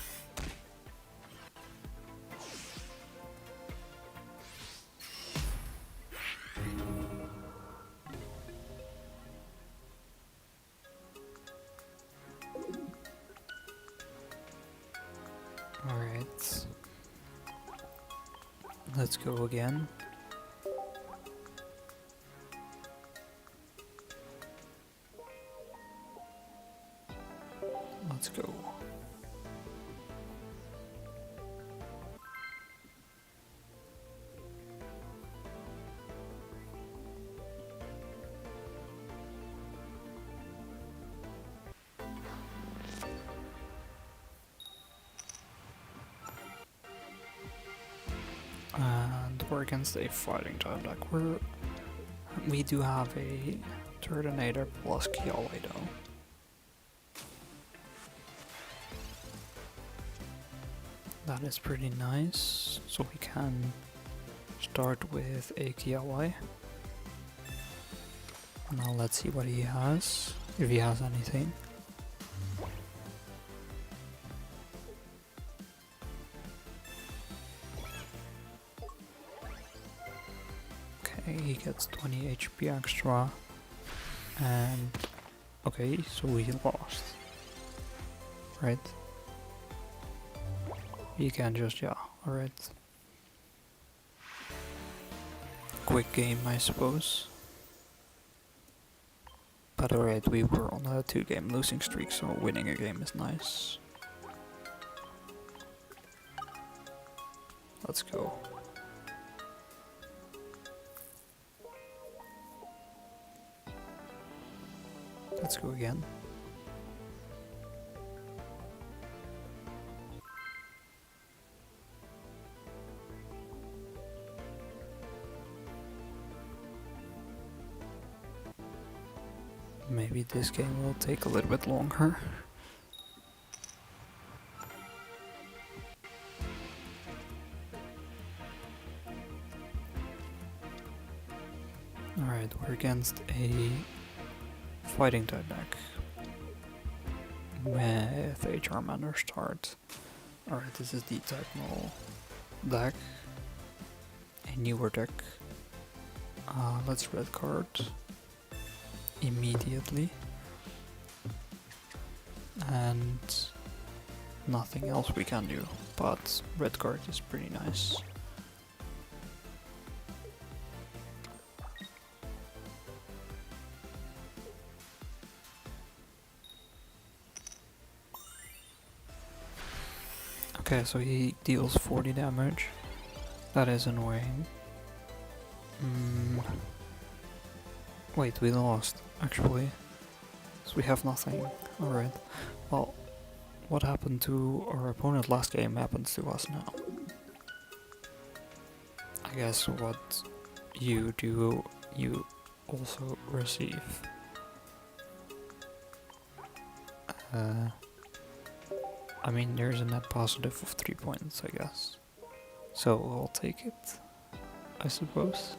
Alright. Let's go again. Let's go. And we're against a fighting type deck. We do have a Turtonator plus Kiawe though. That is pretty nice. So we can start with a Kiawe. Now let's see what he has, if he has anything. Okay, he gets 20 HP extra. And okay, so he lost. Right? You can just, yeah, alright. Quick game, I suppose. But alright, we were on a 2-game losing streak, so winning a game is nice. Let's go. Let's go again. Maybe this game will take a little bit longer. Alright, we're against a fighting type deck with a Charmander start. Alright, this is the type null deck, a newer deck. Let's red card immediately, and nothing else we can do, but red card is pretty nice. Okay, so he deals 40 damage. That is annoying. Wait, we lost, actually. So we have nothing. Alright. Well, what happened to our opponent last game happens to us now. I guess what you do, you also receive. I mean, there's a net positive of 3 points, I guess. So I'll take it, I suppose.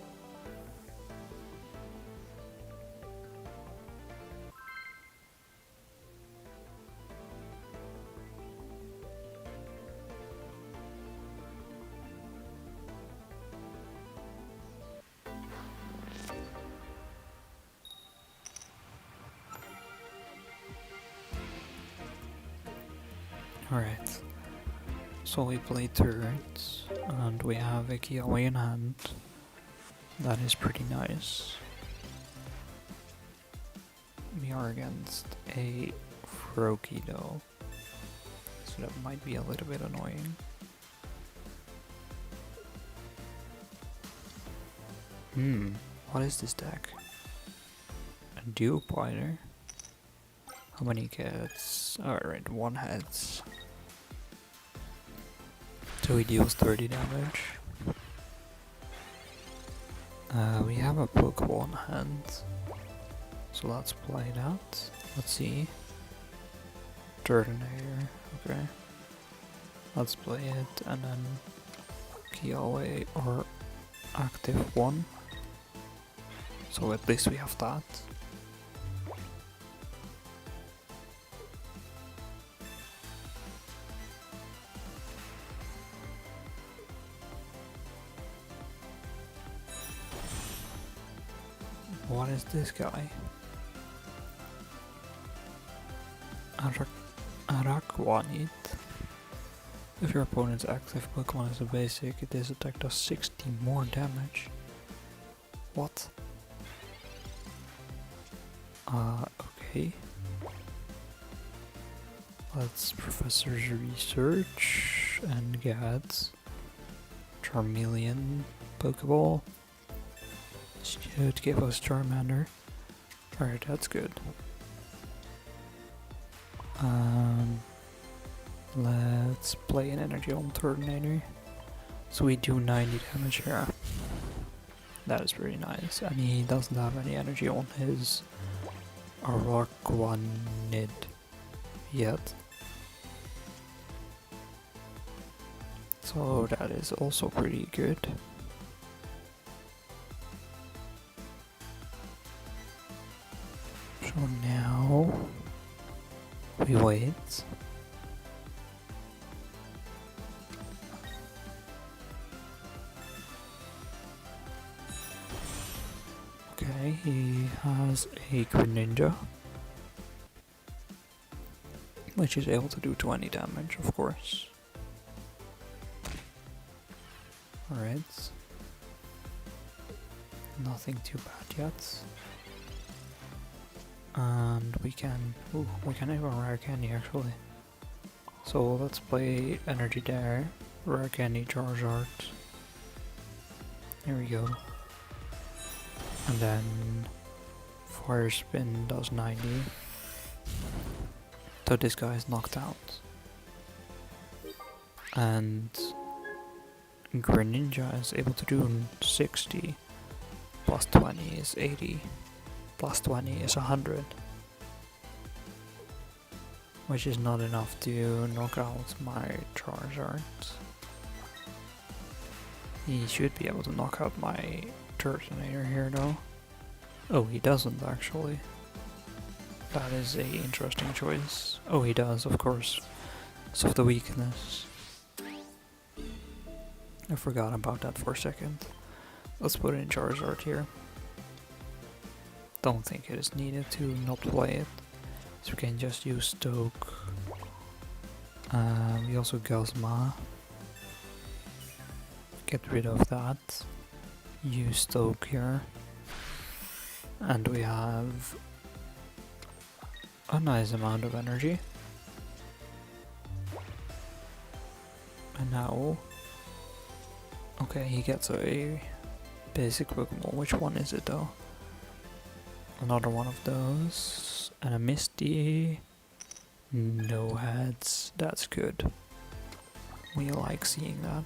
Alright, so we play turrets, and we have a Kiawe in hand. That is pretty nice. We are against a Froakie though, so that might be a little bit annoying. What is this deck? A duo fighter? How many gets? Alright, 1 heads. So he deals 30 damage. We have a Pokemon hand. So let's play that. Let's see. Turtonator, okay. Let's play it and then Kiawe or active 1. So at least we have that. What is this guy? Araquanid. If your opponent's active Pokemon is a basic, this attack does 60 more damage. What? Okay. Let's Professor's research and get Charmeleon Pokeball. Should give us Charmander. Alright, that's good. Let's play an energy on Turtonator. So we do 90 damage here. That is pretty nice. And he doesn't have any energy on his Araquanid yet. So that is also pretty good. So now we wait. Okay, he has a Greninja, which is able to do 20 damage, of course. Alright. Nothing too bad yet. And we can have a rare candy actually. So let's play energy there. Rare candy, Charizard. Here we go. And then Fire Spin does 90. So this guy is knocked out. And Greninja is able to do 60. Plus 20 is 80. Plus 20 is 100. Which is not enough to knock out my Charizard. He should be able to knock out my Turtonator here though. Oh, he doesn't actually. That is a interesting choice. Oh, he does, of course. It's of the weakness. I forgot about that for a second. Let's put in Charizard here. Don't think it is needed to not play it. So we can just use Stoke. We also Guzma. Get rid of that. Use Stoke here. And we have a nice amount of energy. And now... Okay, he gets a basic Pokemon. Which one is it though? Another one of those. And a Misty. No heads. That's good. We like seeing that.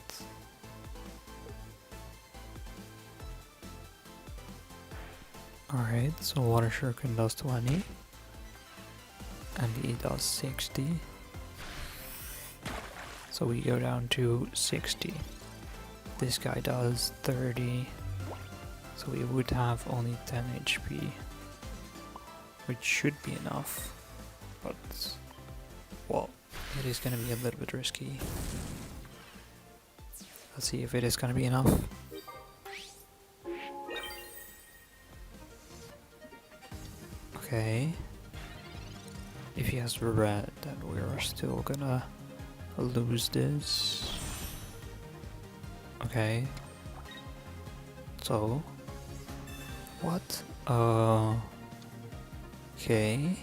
Alright, so Water Shuriken does 20. And he does 60. So we go down to 60. This guy does 30. So we would have only 10 HP. Which should be enough. But, well, it is gonna be a little bit risky. Let's see if it is gonna be enough. Okay. If he has red, then we are still gonna lose this. Okay. So. What? Okay.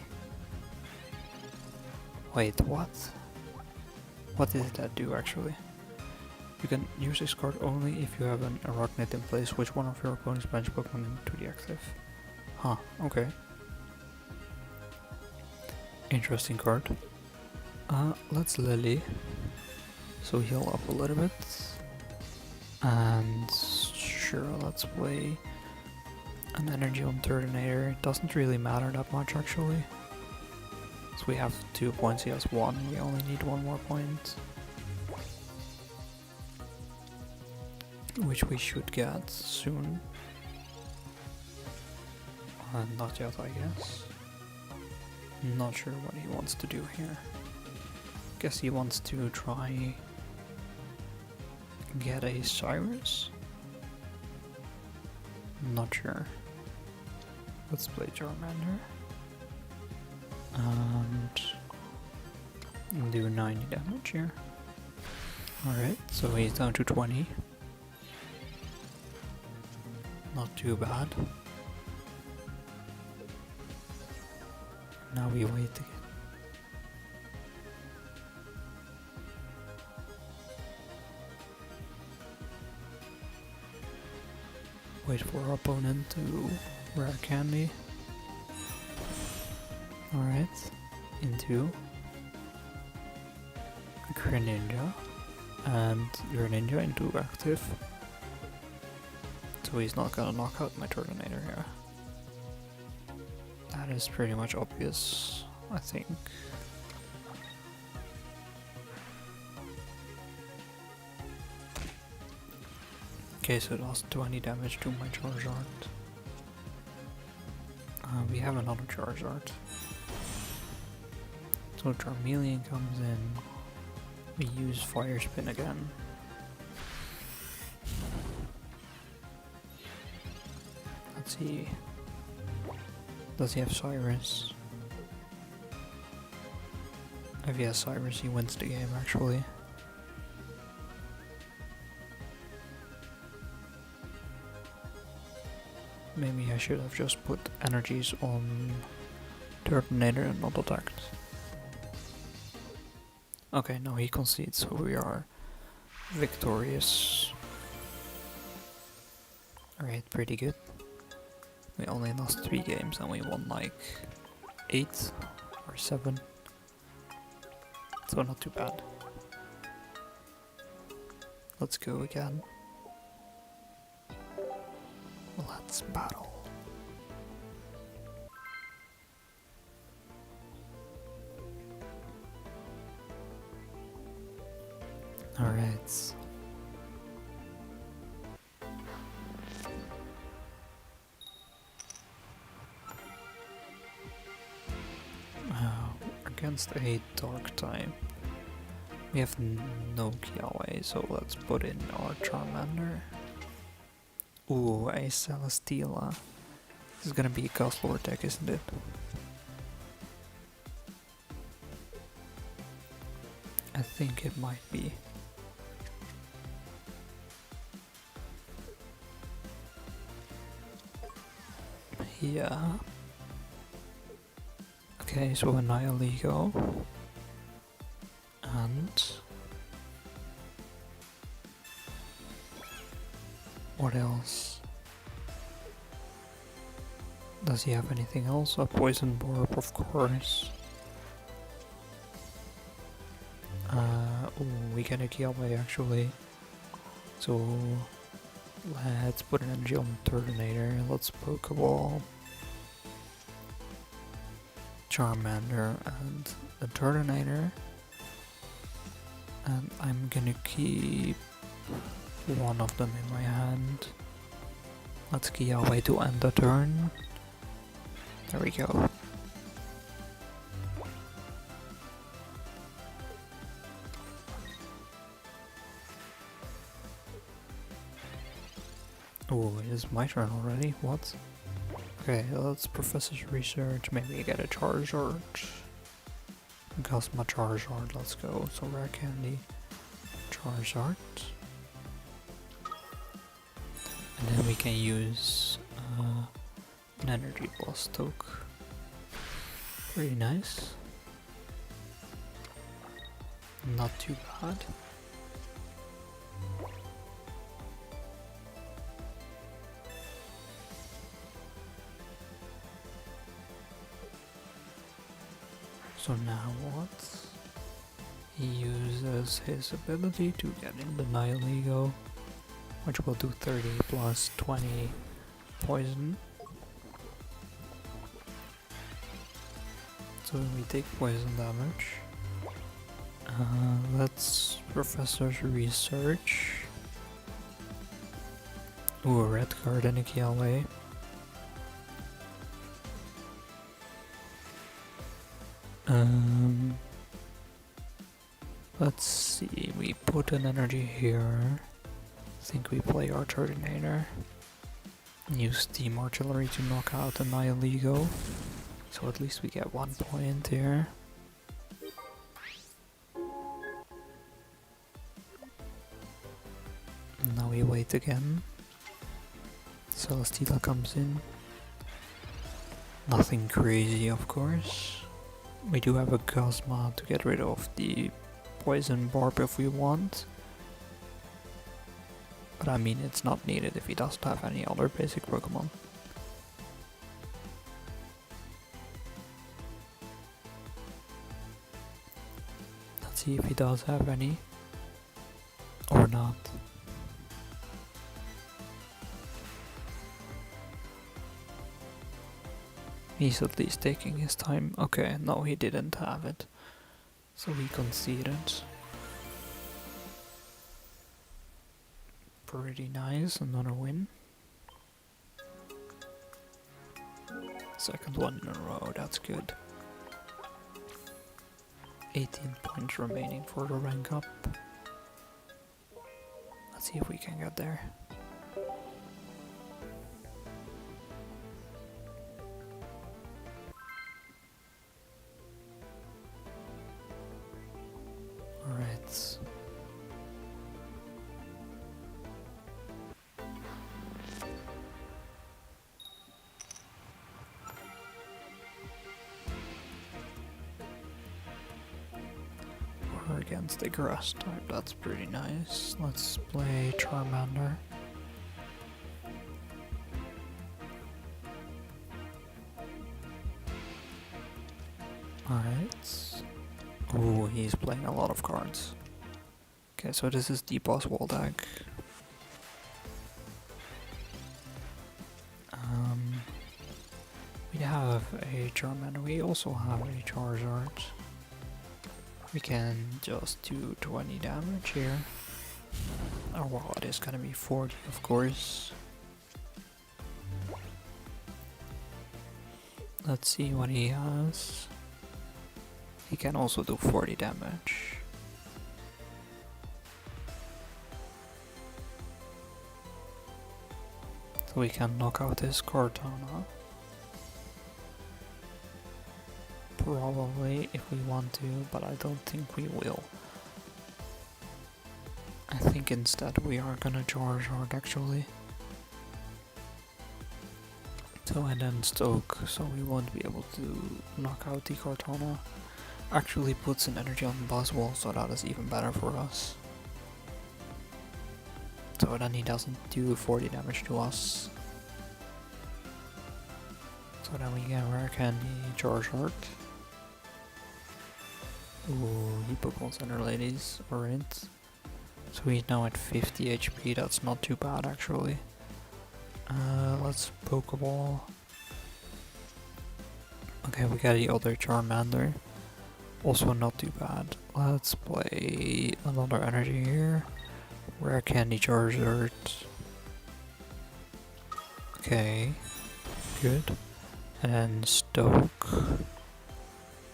Wait, what? What did that do actually? You can use this card only if you have an Arachnid in place. Switch one of your opponent's bench Pokemon into the active. Huh, okay. Interesting card. Let's Lily. So heal up a little bit. And sure, let's play an energy on Turtonator. It doesn't really matter that much actually. So we have 2 points, he has 1. We only need 1 more point. Which we should get soon. Not yet, I guess. Not sure what he wants to do here. Guess he wants to try get a Cyrus? Not sure. Let's play Charmander. And do 90 damage here. Alright, so he's down to 20. Not too bad. Now we wait again. Wait for our opponent to rare candy. Alright, into Greninja. and your ninja into active. So he's not gonna knock out my Turtonator here. That is pretty much obvious, I think. Okay, so it does 20 damage to my Charizard. We have another Charizard. So Charmeleon comes in. We use Fire Spin again. Let's see. Does he have Cyrus? If he has Cyrus, he wins the game actually. Maybe I should have just put energies on Turtonator and not attacked. Okay, no, he concedes, so we are victorious. Alright, pretty good. We only lost 3 games and we won like 8 or 7. So not too bad. Let's go again. Let's battle. Alright. Against a dark type. We have no Kiawe, so let's put in our Charmander. Ooh, a Celesteela. This is gonna be a Ghost Lord deck, isn't it? I think it might be. Yeah. Okay, so a Nihilego. And what else? Does he have anything else? A Poison Barb, of course. Ooh, we get a Kiawe actually. So let's put an energy on Turtonator. Let's Pokeball Charmander and the Turtonator. And I'm gonna keep one of them in my hand. Let's Kiawe to end the turn. There we go. Oh, it is my turn already? What? Okay, let's Professor's Research. Maybe get a Charizard. Cosma Charizard, let's go. So Rare Candy. Charizard. And then we can use an Energy Blast Toke. Pretty nice. Not too bad. So now what? He uses his ability to get in the Nihilego, which will do 30 plus 20 poison. So we take poison damage. Let's Professor's Research. Ooh, a red card and a Kiawe. Let's see, we put an energy here. I think we play our Turtonator. Use Steam Artillery to knock out the Nihilego. So at least we get 1 point here. Now we wait again. Celesteela comes in. Nothing crazy, of course. We do have a Cosma to get rid of the Poison Barb if we want. But I mean, it's not needed if he doesn't have any other basic Pokemon. Let's see if he does have any. or not. He's at least taking his time. Okay, no, he didn't have it. So he conceded. Pretty nice, another win. Second one in a row, that's good. 18 points remaining for the rank up. Let's see if we can get there. Alright. We're against the grass type, that's pretty nice. Let's play Charmander. Alright. Ooh, he's playing a lot of cards. Okay, so this is the boss wall deck. We have a Charmander, we also have a Charizard. We can just do 20 damage here. Oh well, it is gonna be 40 of course. Let's see what he has. He can also do 40 damage. So we can knock out his Cortana. Probably if we want to, but I don't think we will. I think instead we are gonna charge hard actually. So and then Stoke, so we won't be able to knock out the Cortana. Actually puts an energy on the boss wall, so that is even better for us. So then he doesn't do 40 damage to us. So then we get Rare Candy, Charizard. Ooh, he Pokemon Center ladies are in. So he's now at 50 HP, that's not too bad actually. Let's Pokeball. Okay, we got the other Charmander. Also not too bad. Let's play another energy here. Rare Candy Charizard. Okay, good. And then Stoke.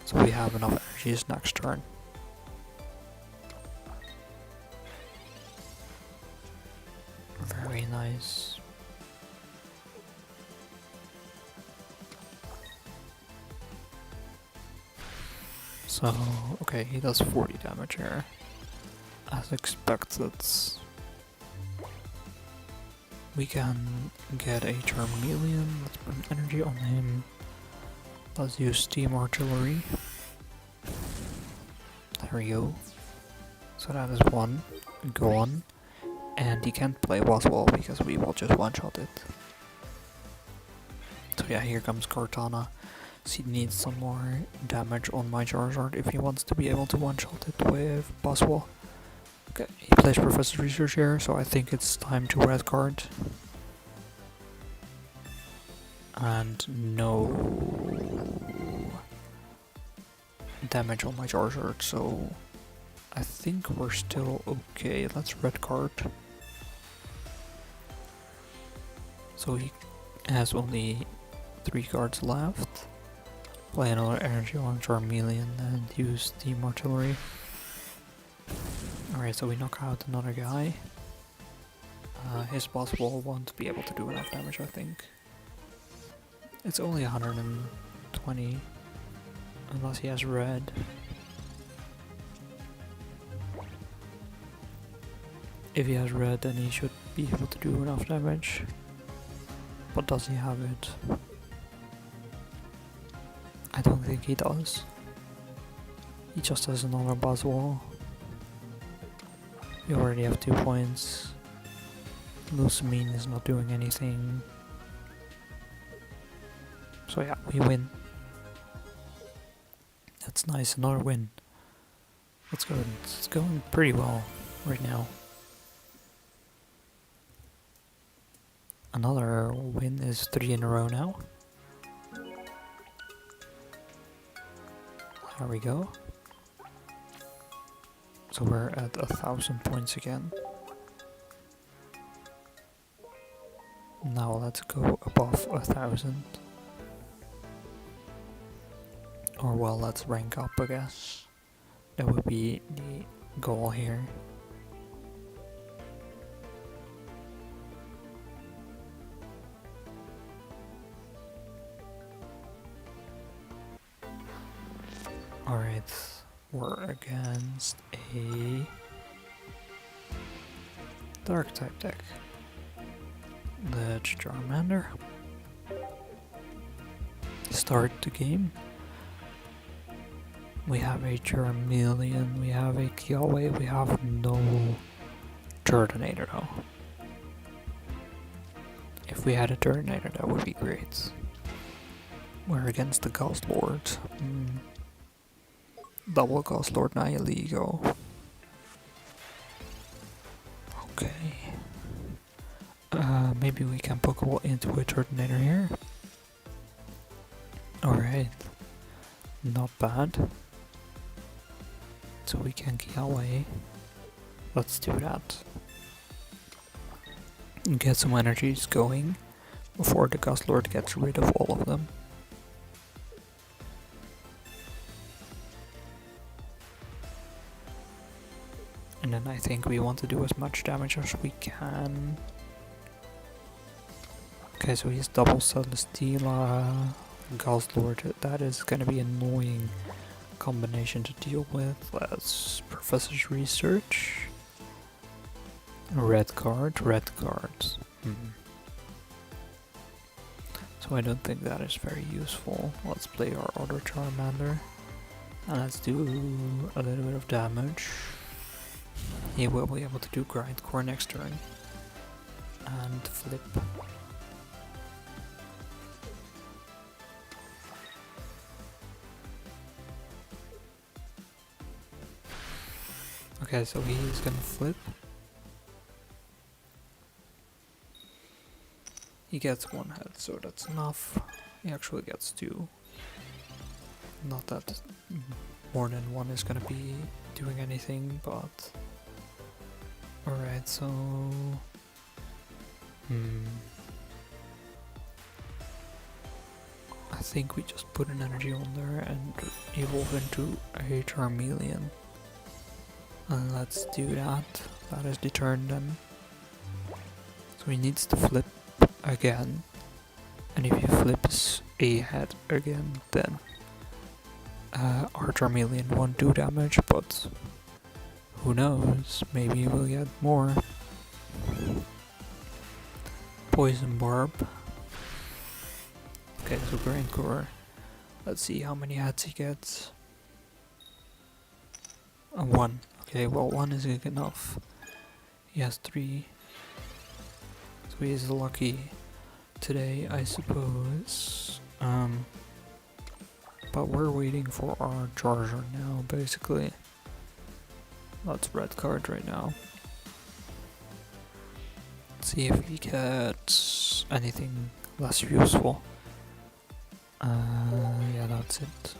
So we have enough energies next turn. Very nice. So, okay, he does 40 damage here. As expected. We can get a Charmeleon. Let's put an energy on him. Let's use Steam Artillery. There we go. So that is one gone. And he can't play Boss Wall because we will just one-shot it. So yeah, here comes Cortana. So he needs some more damage on my Charizard if he wants to be able to one-shot it with Boss Wall. Okay, he plays Professor Research here, so I think it's time to red card. And no damage on my Charizard, so I think we're still okay. Let's red card. So he has only 3 cards left. Play another energy on Charmeleon and use Steam Artillery. Alright, so we knock out another guy. His boss wall won't be able to do enough damage, I think. It's only 120, unless he has red. If he has red, then he should be able to do enough damage. But does he have it? I don't think he does. He just has another boss wall. We already have 2 points. Lucamine is not doing anything. So yeah, we win. That's nice, another win. Let's go. It's going pretty well right now. Another win is 3 in a row now. There we go. So we're at 1,000 points again. Now let's go above 1,000. Or well, let's rank up, I guess. That would be the goal here. Alright, we're against a dark type deck. The Charmander. Start the game. We have a Charmeleon, we have a Kiawe, we have no Turtonator though. If we had a Turtonator, that would be great. We're against the Ghost Lord. Double Ghost Lord Nihilego. Okay. Maybe we can Pokeball into a Turtonator here. Alright. Not bad. So we can Kiawe. Let's do that. Get some energies going before the Ghost Lord gets rid of all of them. And then I think we want to do as much damage as we can. Okay, so he's double Celesteela, Ghost Lord. That is gonna be annoying combination to deal with. Let's Professor's Research. Red card, red cards. So I don't think that is very useful. Let's play our other Charmander. And let's do a little bit of damage. He will be able to do Grindcore next turn. And flip. Okay, so he's gonna flip. He gets one head, so that's enough. He actually gets two. Not that more than one is gonna be doing anything, but... Alright, so... I think we just put an energy on there and evolve into a Charmeleon. And let's do that. That is the turn then. So he needs to flip again. And if he flips a head again, then our Charmeleon won't do damage, but who knows, maybe we'll get more. Poison Barb. Okay, so Grindcore. Let's see how many heads he gets. One. Okay, well, one is enough. He has 3. So he is lucky today, I suppose. But we're waiting for our Charger now, basically. That's red card right now. Let's see if he gets anything less useful. Yeah, that's it.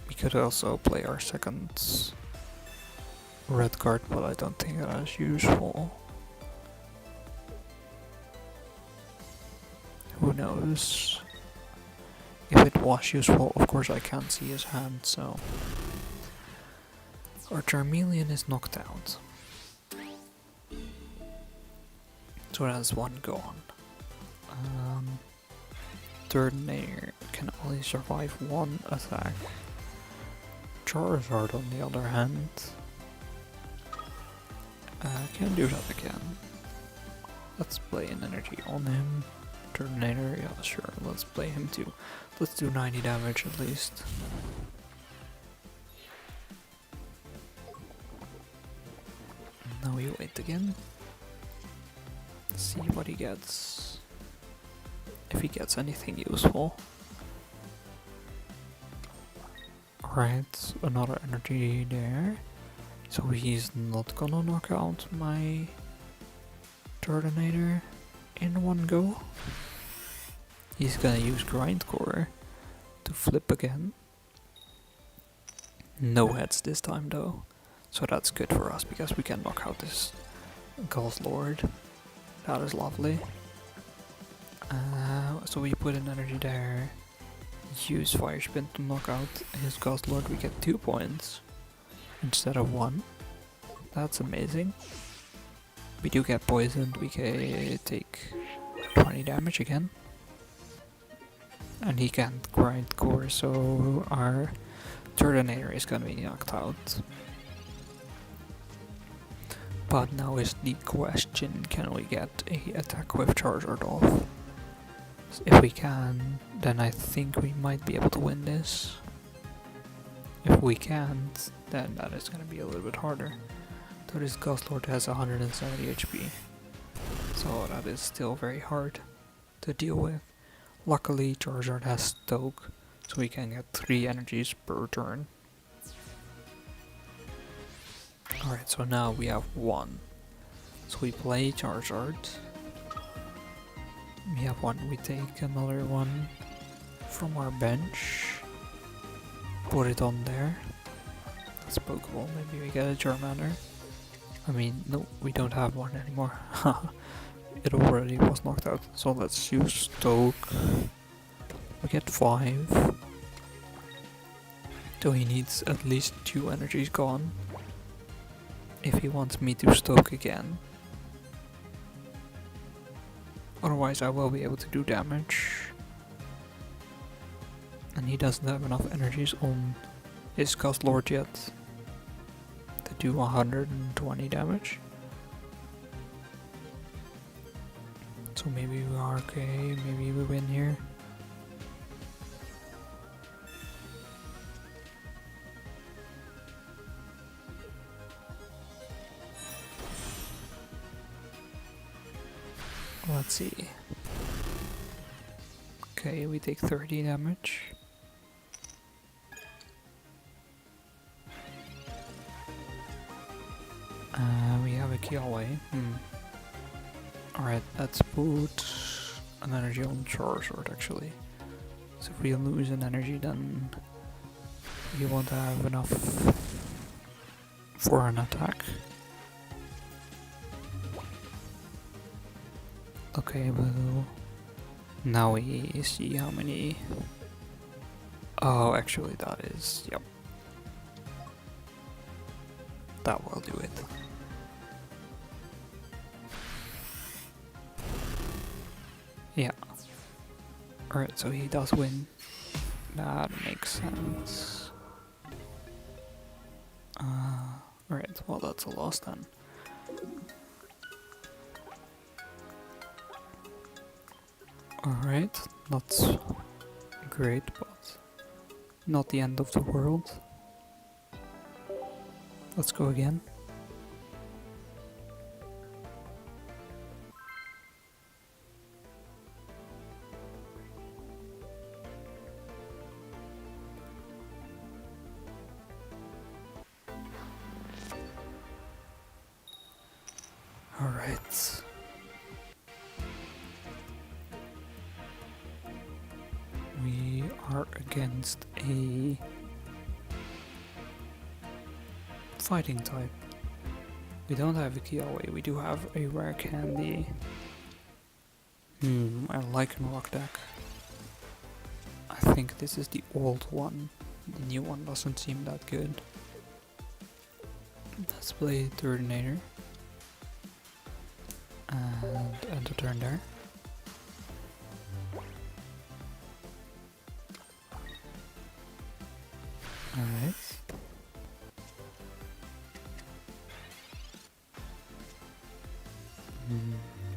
We could also play our second red card, but I don't think that is useful. Who knows? If it was useful, of course I can't see his hand, so... Our Charmeleon is knocked out. So that's one gone. Turtonator can only survive one attack. Charizard on the other hand can do that again. Let's play an energy on him. Turtonator, yeah sure, let's play him too. Let's do 90 damage at least. Now we wait again. See what he gets. If he gets anything useful. Alright, another energy there. So he's not gonna knock out my Turtonator in one go. He's gonna use Grindcore to flip again. No heads this time though, so that's good for us because we can knock out this Ghost Lord. That is lovely. So we put an energy there, use Fire Spin to knock out his Ghost Lord. We get 2 points instead of 1. That's amazing. We do get poisoned, we can take 20 damage again. And he can't Grindcore, so our Turtonator is gonna be knocked out. But now is the question, can we get a attack with Charizard off? If we can, then I think we might be able to win this. If we can't, then that is gonna be a little bit harder. So this Ghost Lord has 170 HP, so that is still very hard to deal with. Luckily Charizard has Stoke, so we can get 3 energies per turn. Alright, so now we have 1. So we play Charizard. We have 1, we take another one from our bench. Put it on there. That's a Pokeball, maybe we get a Charmander. I mean, no, we don't have one anymore. It already was knocked out. So let's use Stoke. We get 5. So he needs at least 2 energies gone if he wants me to Stoke again. Otherwise I will be able to do damage. And he doesn't have enough energies on his Ghost Lord yet to do 120 damage. So maybe we are okay, maybe we win here. Let's see. Okay, we take 30 damage. We have a Kiawe. Alright, let's put an energy on Charizard actually. So if we lose an energy, then we won't have enough for an attack. Okay, well, now we see how many. Oh, actually, that is, yep. That will do it. Yeah. Alright, so he does win. That makes sense. Alright, well, that's a loss then. Alright, not great, but not the end of the world. Let's go again. Alright. We are against a fighting type. We don't have a Kiawe, we do have a rare candy. I like a rock deck. I think this is the old one. The new one doesn't seem that good. Let's play Turtonator. And end the turn there. Alright.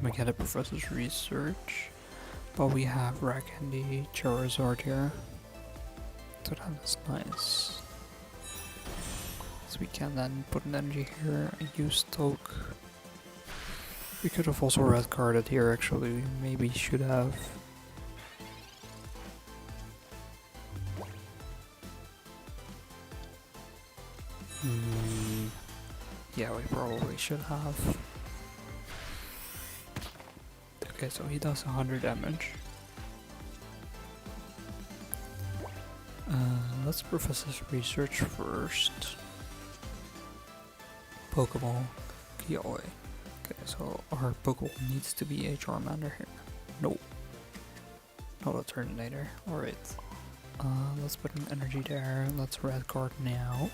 We get a Professor's Research, but we have Rare Candy Charizard here, so that is nice. So we can then put an energy here and use Stoke. We could have also red carded here actually, we maybe should have. Yeah, we probably should have. Okay, so he does 100 damage. Let's process his research first. Pokeball Kioi. Okay, so our Pokeball needs to be a Charmander here. No. Not a Turtonator. Alright. Let's put an energy there. Let's red card now.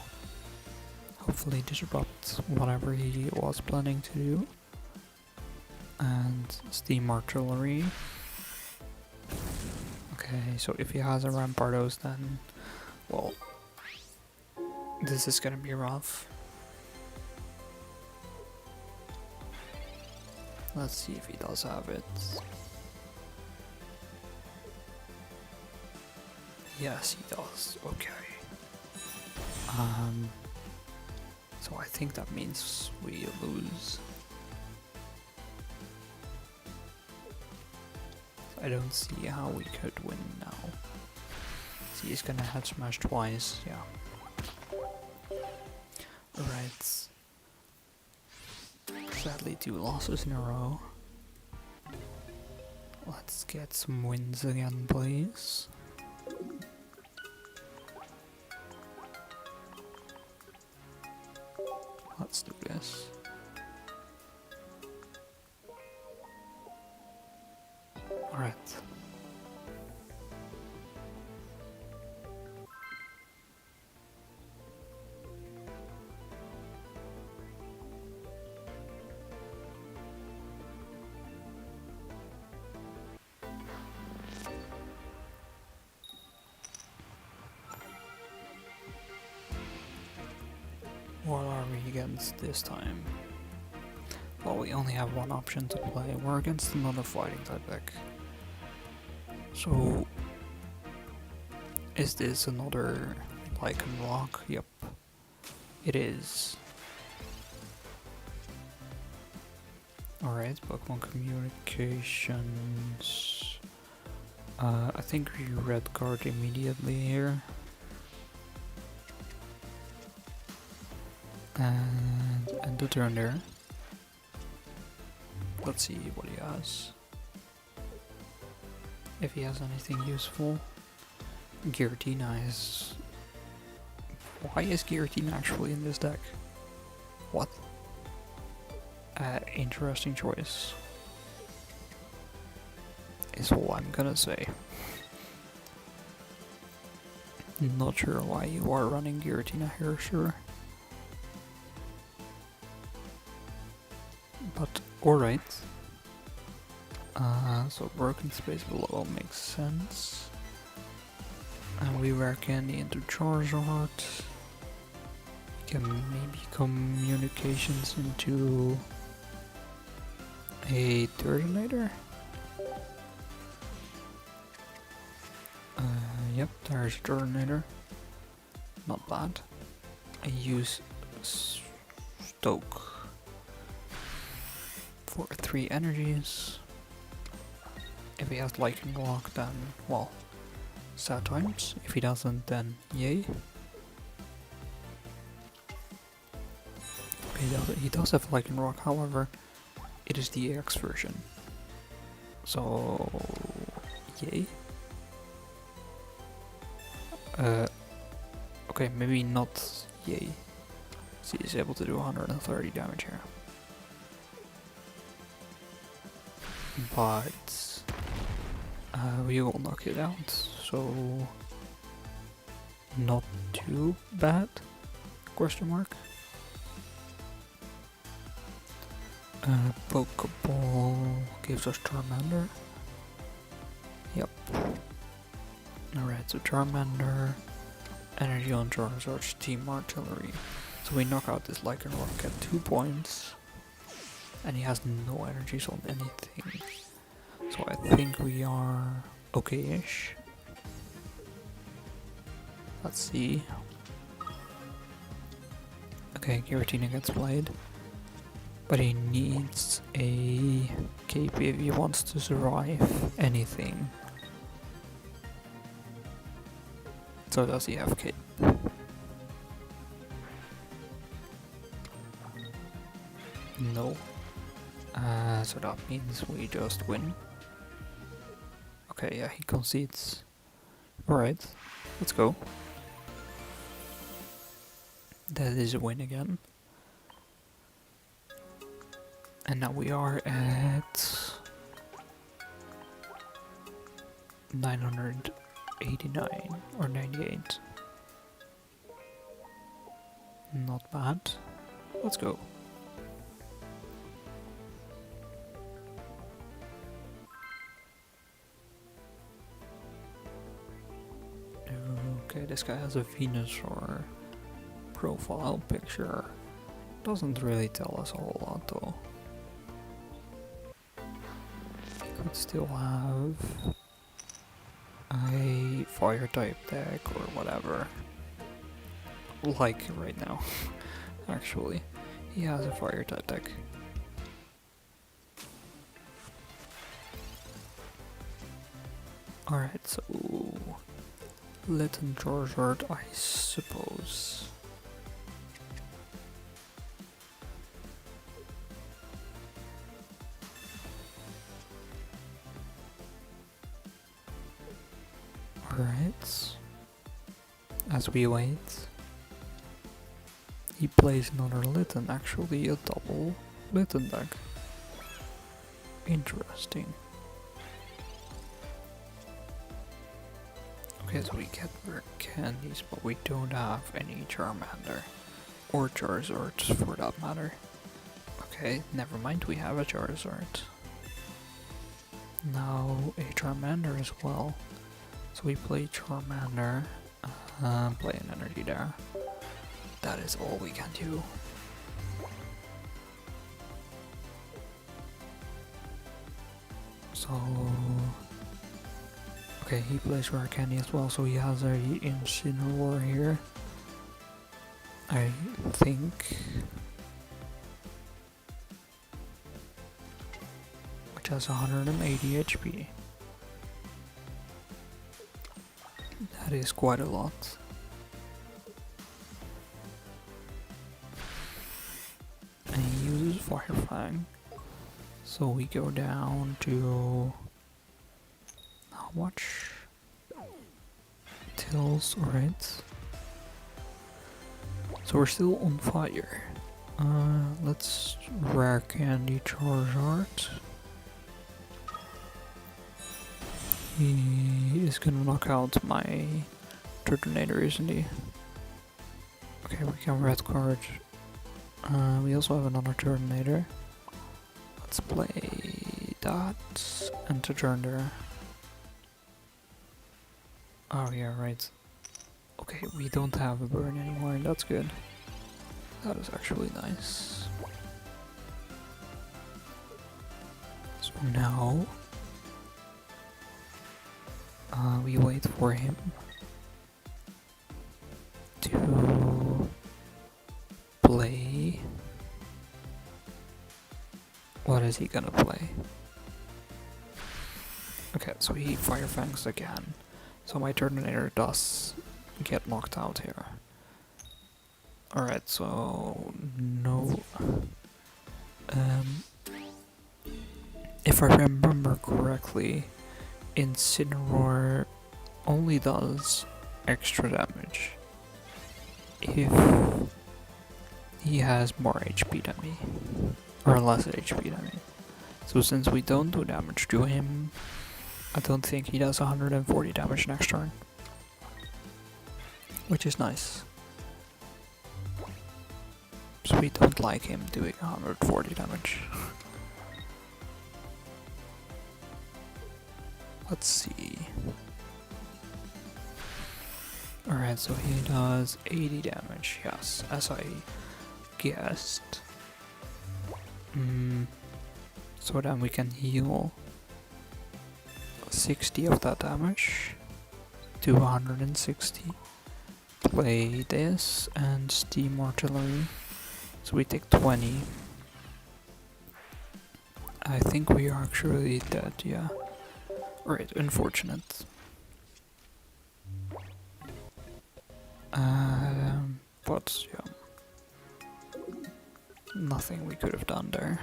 Hopefully disrupt whatever he was planning to do. And Steam Artillery. Okay, so if he has a Rampardos, then, well, this is gonna be rough. Let's see if he does have it. Yes, he does. Okay. So I think that means we lose. I don't see how we could win now. See, he's gonna head smash twice, yeah. Alright. Sadly, 2 losses in a row. Let's get some wins again, please. Let's do this. Alright. What are we against this time? Well, we only have one option to play. We're against another fighting type deck. So, is this another Lycan Rock? Yep, it is. Alright, Pokemon Communications. I think we red card immediately here. And end the turn there. Let's see what he has. If he has anything useful. Giratina is... Why is Giratina actually in this deck? What? Interesting choice. Is all I'm gonna say. Not sure why you are running Giratina here, sure. But alright. So broken space below makes sense. And we wear candy into Charizard. Can maybe communications into a Turtonator? Yep, there's a Turtonator. Not bad. I use Stoke for 3 energies. If he has Lycan Rock, then, well, sad times. If he doesn't, then yay. He does have Lycan Rock, however, it is the EX version. So, yay. Okay, maybe not yay. So he's able to do 130 damage here. But we will knock it out, so not too bad, question mark. Pokeball gives us Charmander. Yep. Alright, so Charmander, energy on Charizard, Steam Artillery. So we knock out this Lycan Rock at 2 points. And he has no energies on anything. So I think we are okay-ish. Let's see. Okay, Giratina gets played. But he needs a cape if he wants to survive anything. So does he have cape? No. So that means we just win. Okay, yeah, he concedes. Alright, let's go. That is a win again. And now we are at 989 or 98. Not bad. Let's go. Okay, this guy has a Venusaur profile picture. Doesn't really tell us a whole lot though. He could still have a fire type deck or whatever. Like right now. Actually, he has a fire type deck. Alright, so Little Charizard, I suppose. Alright. As we wait, he plays another Litten, actually a double Litten deck. Interesting. Okay, so we get rare candies, but we don't have any Charmander. Or Charizards for that matter. Okay, never mind, we have a Charizard. Now a Charmander as well. So we play Charmander, play an energy there. That is all we can do. So... okay, he plays rare candy as well, so he has a Incineroar here. I think. Which has 180 HP. That is quite a lot. And he uses Fire Fang. So we go down to... how much? Tills, alright. So we're still on fire. Let's rare candy Charizard. He is gonna knock out my Turtonator, isn't he? Okay, we can red card. We also have another Turtonator. Let's play that and Turtonator. Oh yeah, right. Okay, we don't have a burn anymore, that's good. That is actually nice. So now... we wait for him to play. What is he gonna play? Okay, so he Fire Fangs again. So my Turtonator does get knocked out here. Alright, so no. If I remember correctly, Incineroar only does extra damage if he has more HP than me, or less HP than me. So since we don't do damage to him, I don't think he does 140 damage next turn, which is nice. So we don't like him doing 140 damage. Let's see. Alright, so he does 80 damage, yes, as I guessed. So then we can heal 60 of that damage to 160. Play this and Steam Artillery. So we take 20. I think we are actually dead, yeah. Right, unfortunate. But yeah, nothing we could have done there.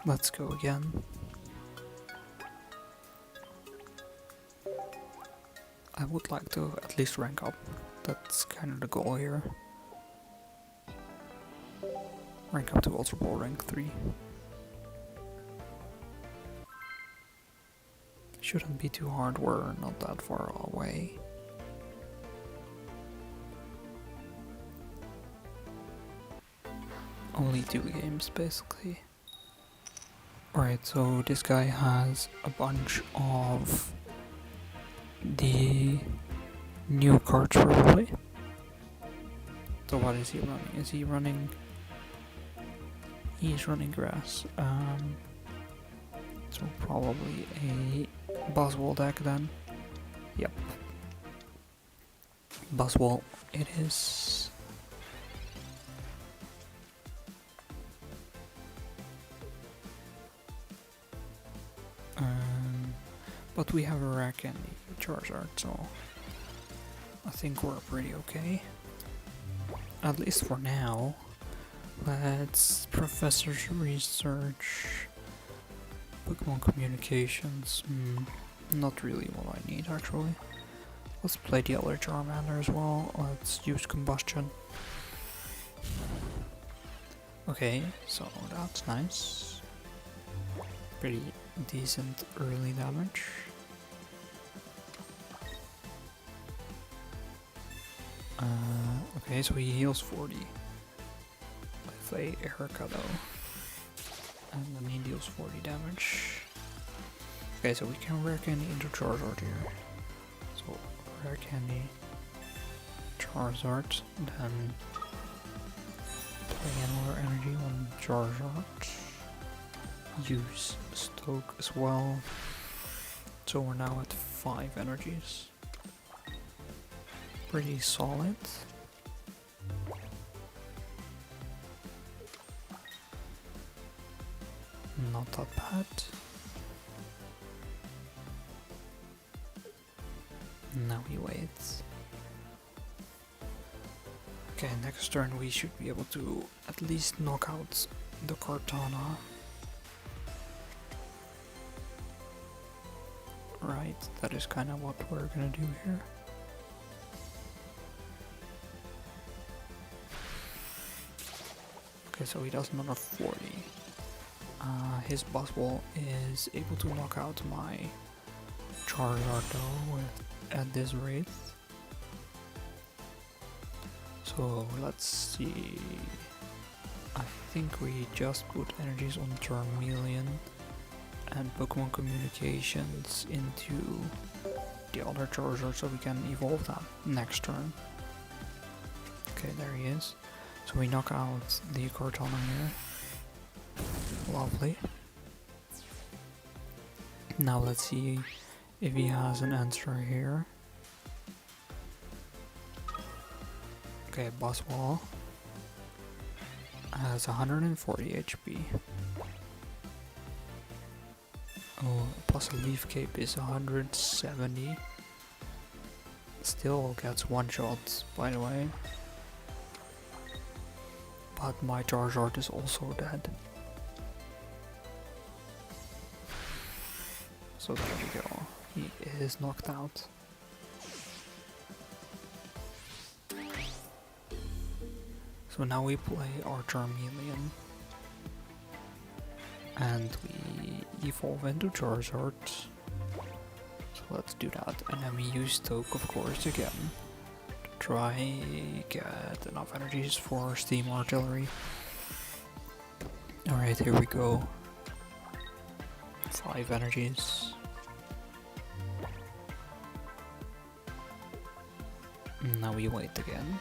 Let's go again. I would like to at least rank up. That's kind of the goal here. Rank up to Ultra Ball rank 3. Shouldn't be too hard, we're not that far away. Only 2 games basically. Alright, so this guy has a bunch of the new cards probably. So what is he running? Is he running... He's running grass. So probably a Buzzwole deck then. Yep. Buzzwole it is. But we have a rare candy Charizard, so I think we're pretty okay. At least for now. Let's Professor's Research. Pokemon Communications. Not really what I need actually. Let's play the other Charmander as well. Let's use Combustion. Okay, so that's nice. Pretty decent early damage. Okay, so he heals 40 with a Haircut, and then he deals 40 damage. Okay, so we can rare candy into Charizard here. So rare candy, Charizard, then play another energy on Charizard. Use Stoke as well. So we're now at 5 energies. Pretty solid. Not that bad. Now he waits. Okay, next turn we should be able to at least knock out the Cortana. Right, that is kind of what we're gonna do here. Okay, so he does another 40. His Buzzwole is able to knock out my Charizard though at this rate. So let's see. I think we just put energies on Charmeleon and Pokemon Communications into the other Charizard so we can evolve that next turn. Okay, there he is. So we knock out the Cortana here. Lovely. Now let's see if he has an answer here. Okay, Buzzwole has 140 HP. Oh, plus a Leaf Cape is 170. Still gets one shot, by the way. But my Charizard is also dead. So there we go. He is knocked out. So now we play our Charmeleon. And we evolve into Charizard. So let's do that. And then we use Stoke, of course, again. To try get enough energies for Steam Artillery. Alright, here we go. 5 energies. Now we wait again.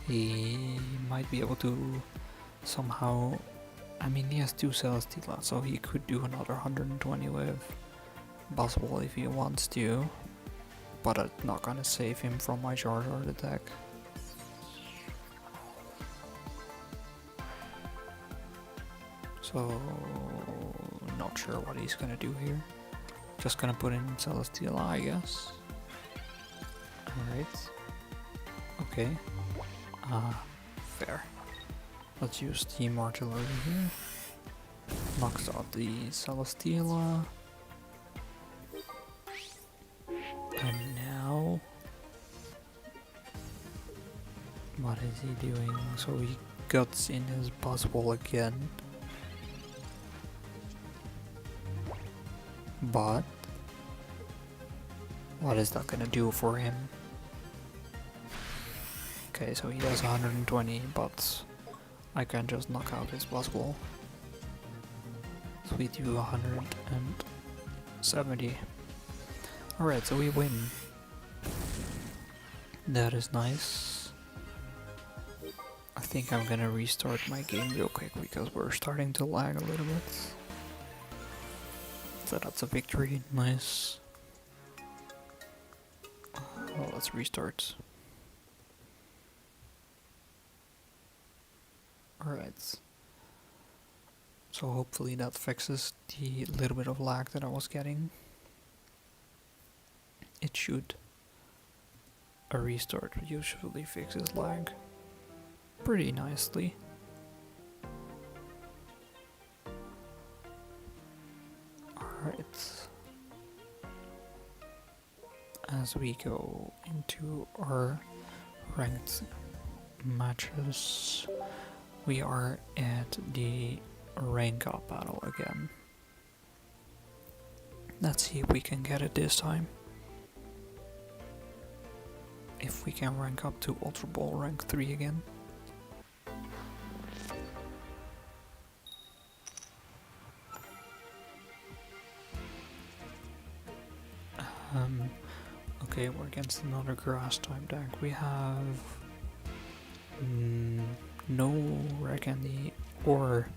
He might be able to somehow... I mean, he has 2 Celesteela, so he could do another 120 with Buzzwole if he wants to. But it's not gonna save him from my Charizard attack. So... not sure what he's gonna do here. Just gonna put in Celesteela, I guess. Alright. Okay. Fair. Let's use Steam Artillery here. knocks out the Celesteela. And now... what is he doing? So he guts in his Buzzwole again. But... what is that gonna do for him? Okay, so he does 120, but I can just knock out his Buzzwole. So we do 170. Alright, so we win. That is nice. I think I'm gonna restart my game real quick because we're starting to lag a little bit. So that's a victory, nice. Well, let's restart. Alright. So hopefully that fixes the little bit of lag that I was getting. It should. A restart usually fixes lag pretty nicely. Alright. As we go into our ranked matches, we are at the rank up battle again. Let's see if we can get it this time. If we can rank up to Ultra Ball rank 3 again. Okay, we're against another grass type deck. We have no rare candy or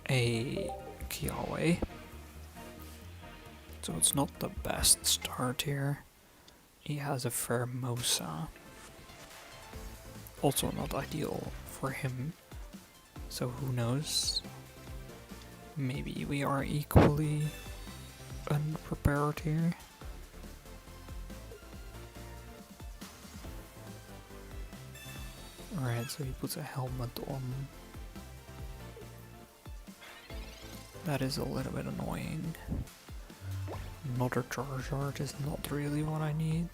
a Kiawe. So it's not the best start here. He has a Fermosa. Also not ideal for him. So who knows? Maybe we are equally unprepared here. Alright, so he puts a helmet on. That is a little bit annoying. Another Charizard is not really what I need.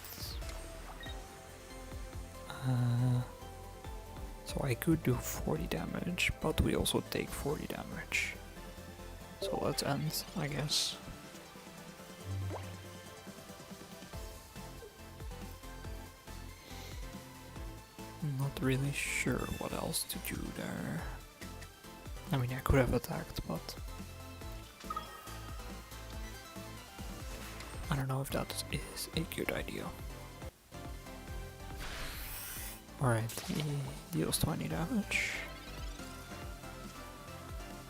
So I could do 40 damage, but we also take 40 damage. So let's end, I guess. Not really sure what else to do there. I mean, I could have attacked, but I don't know if that is a good idea. Alright, he deals 20 damage.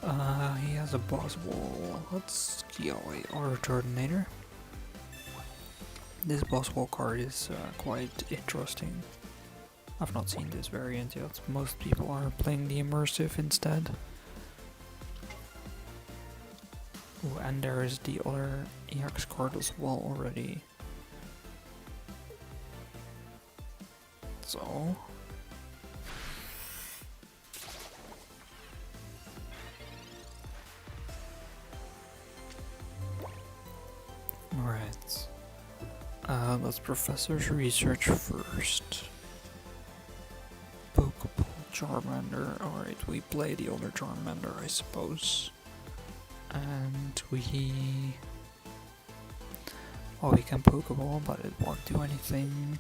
He has a Buzzwole. Let's kill our Turtonator. This Buzzwole card is quite interesting. I've not seen this variant yet. Most people are playing the immersive instead. Ooh, and there is the other EX card as well already. So... alright. Let's Professor's Research first. Pokeball, Charmander. Alright, we play the other Charmander, I suppose. And we... well, we can Pokeball, but it won't do anything.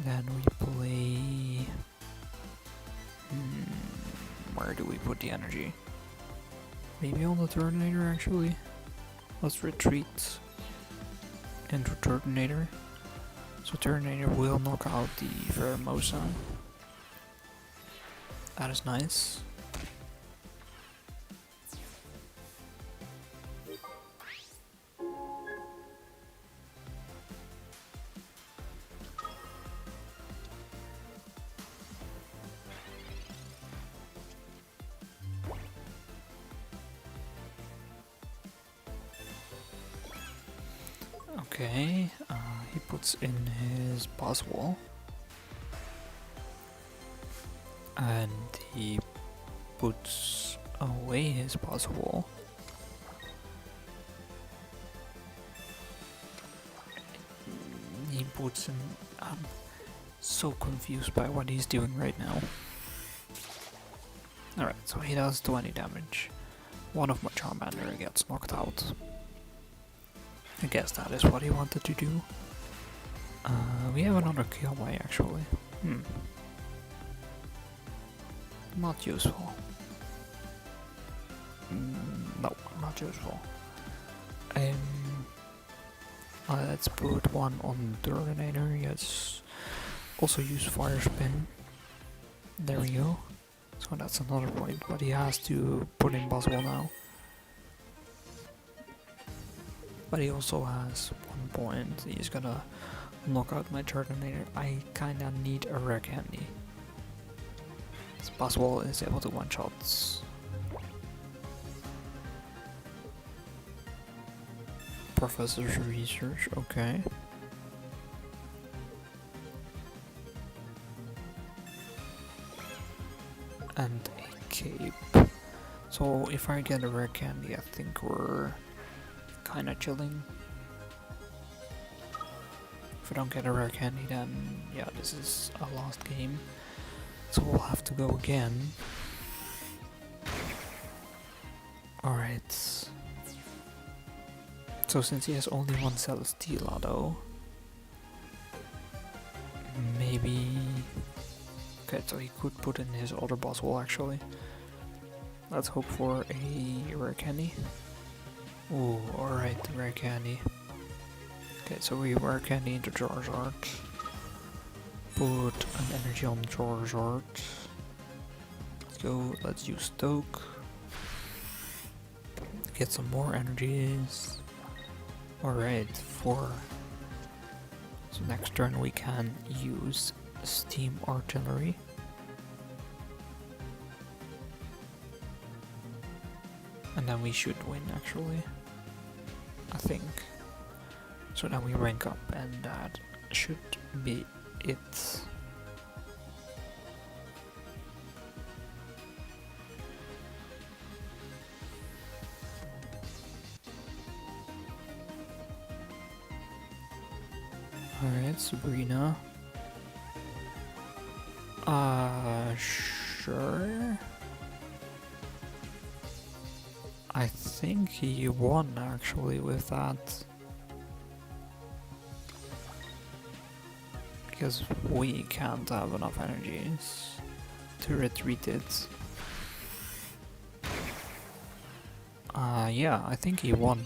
Then we play... where do we put the energy? Maybe on the Turtonator, actually. Let's retreat into Turtonator. So Turtonator will knock out the Fermosa. That is nice. Okay, he puts in his Buzzwole. And he puts away his possible. He puts him. I'm so confused by what he's doing right now. Alright, so he does 20 damage. One of my Charmander gets knocked out. I guess that is what he wanted to do. We have another Kiomai actually. Not useful. No, not useful. Let's put one on Turtonator. Yes. Also use Fire Spin. There we go. So that's another point, but he has to put in Buzzwole now. But he also has 1 point. He's gonna knock out my Turtonator. I kinda need a rare candy. This Buzzwole is able to one-shot. Professor's research, okay. And a cape. So if I get a rare candy, I think we're kinda chilling. If I don't get a rare candy, then yeah, this is a lost game. So we'll have to go again. Alright. So since he has only one Celesteela though, maybe... Okay, so he could put in his other Buzzwole actually. Let's hope for a rare candy. Ooh, alright, rare candy. Okay, so we rare candy into Charizard. Put an energy on Charizard. Let's go, let's use Stoke. Get some more energies. Alright, 4. So next turn we can use Steam Artillery. And then we should win actually. I think. So now we rank up and that should be it. Alright, Sabrina. Sure. I think he won actually with that. Because we can't have enough energies to retreat it. Yeah, I think he won.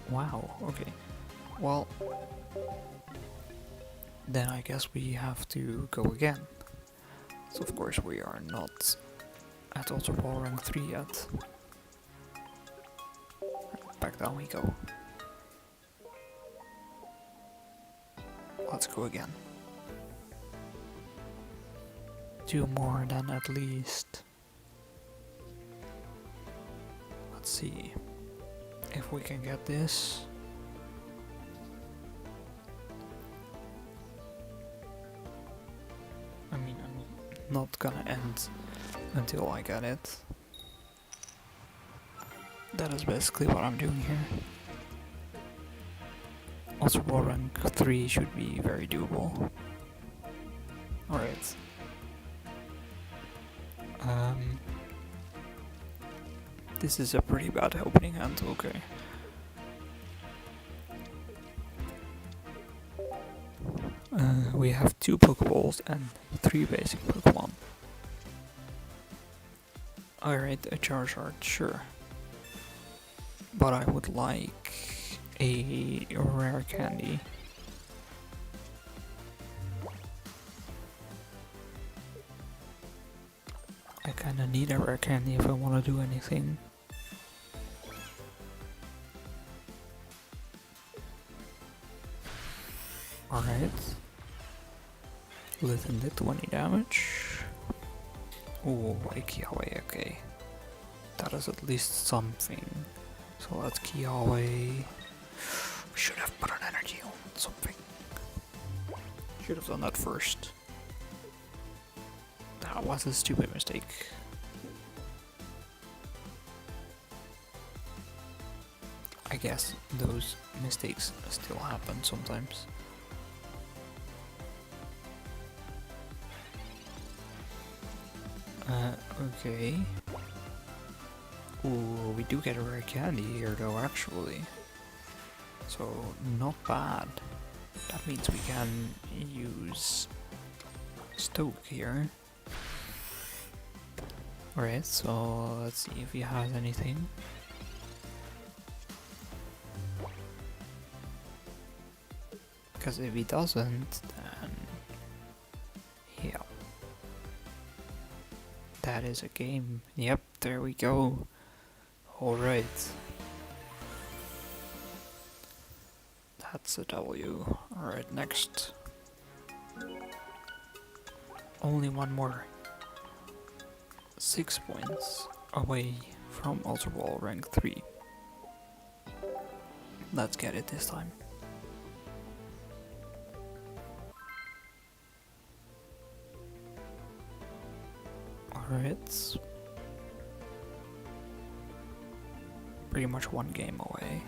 Wow, okay. Well, then I guess we have to go again. So of course we are not at Ultra Ball rank 3 yet. Back down we go. Let's go again. 2 more then at least. Let's see if we can get this. I mean, I'm not gonna end until I get it. That is basically what I'm doing here. Also, Ball rank 3 should be very doable. Alright. This is a pretty bad opening hand, okay. We have 2 Pokeballs and 3 basic Pokemon. Alright, a Charizard, sure. But I would like a rare candy. I kinda need a rare candy if I wanna do anything. Alright. Listen did 20 damage. Ooh, Kiawe, okay. That is at least something. So let's Kiawe. We should have put an energy on something. Should have done that first. Damn. That was a stupid mistake. I guess those mistakes still happen sometimes. Okay. Ooh, we do get a rare candy here though, actually. So, not bad. That means we can use Stoke here. Alright, so let's see if he has anything. Because if he doesn't, then yeah. That is a game. Yep, there we go. Alright. That's a W. Alright, next. Only one more. 6 points away from Ultra Ball rank 3. Let's get it this time. Alright. Pretty much one game away.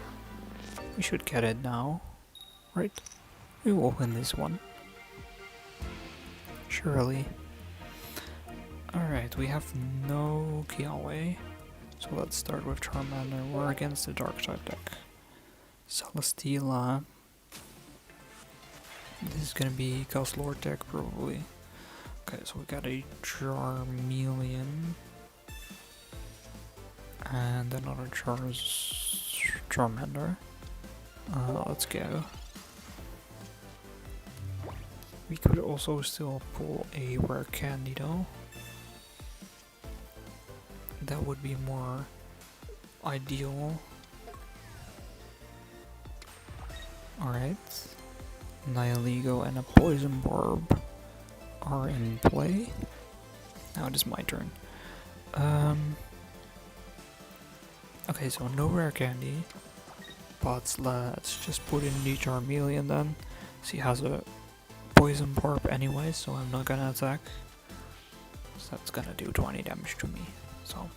We should get it now, right? We will win this one. Surely. Alright, we have no Kiawe. So let's start with Charmander. We're against the Dark type deck. Celesteela. This is gonna be Lord deck probably. Okay, so we got a Charmeleon. And another Charmander. Let's go. We could also still pull a rare candy though. That would be more ideal. Alright. Nihilego and a Poison Barb are in play. Now it is my turn. Okay, so no rare candy. But let's just put in the Charmeleon then. She has a Poison Barb anyway, so I'm not gonna attack. So that's gonna do 20 damage to me. So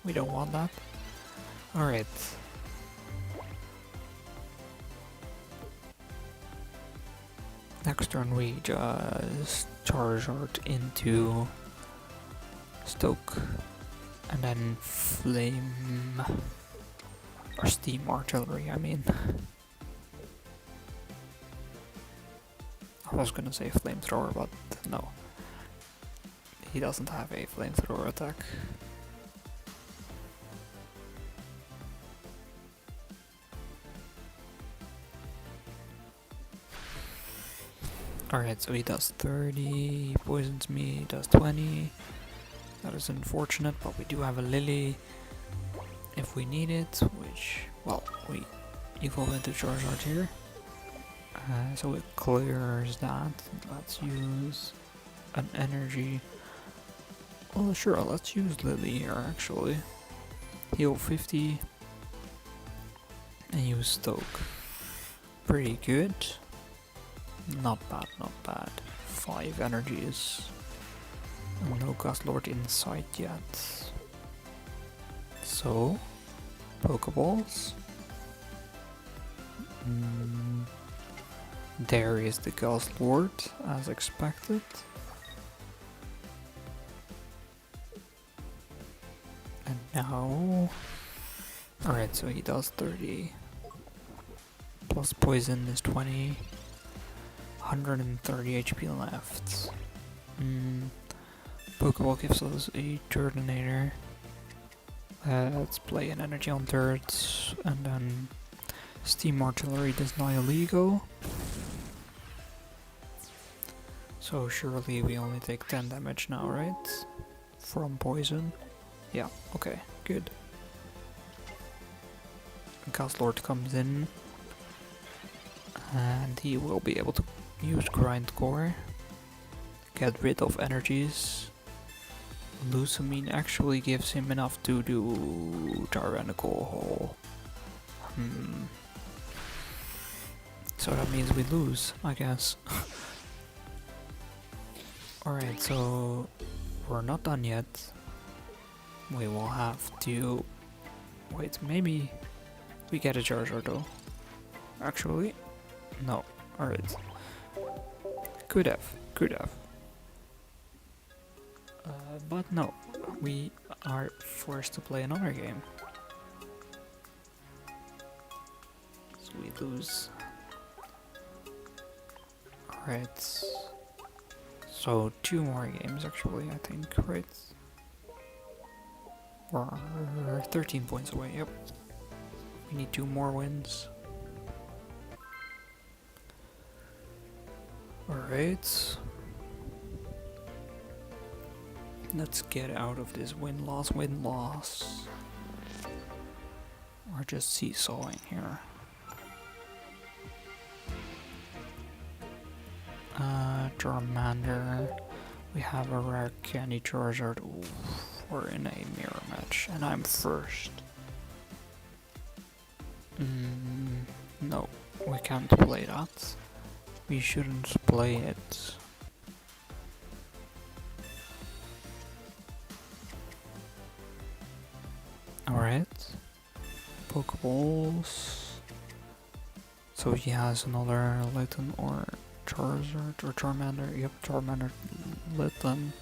we don't want that. Alright. Next turn we just Charizard into Stoke. And then Flame... or Steam Artillery, I mean. I was gonna say Flamethrower, but no. He doesn't have a Flamethrower attack. Alright, so he does 30, poisons me, does 20. That is unfortunate, but we do have a Lily if we need it, which, well, we evolve into Charizard here. So it clears that. Let's use an energy. Well, sure, let's use Lily here actually. Heal 50 and use Stoke. Pretty good. Not bad, not bad. 5 energies. No Lord in sight yet. So, Pokeballs. There is the Lord, as expected. And now... Alright, so he does 30. Plus poison is 20. 130 HP left. Pokeball gives us a Turtonator. Let's play an energy on turrets, and then Steam Artillery does Nihilego. So surely we only take 10 damage now, right? From poison. Yeah, okay, good. Lord comes in, and he will be able to use Grindcore. Get rid of energies. Lusamine actually gives him enough to do Tyrannical Hole. So that means we lose, I guess. Alright, so we're not done yet. We will have to... Wait, maybe we get a Charizard though. Actually, no. Alright. Could have. But no, we are forced to play another game. So we lose. Alright. So 2 more games actually, I think, right? We're 13 points away, yep. We need 2 more wins. Alright. Let's get out of this win-loss. We're just seesawing here. Charmander. We have a rare candy Charizard. Ooh, we're in a mirror match, and I'm first. No, we can't play that. We shouldn't play it. Alright. Pokeballs. So he has another Litten or Charizard or Charmander. Yep, Charmander Litten.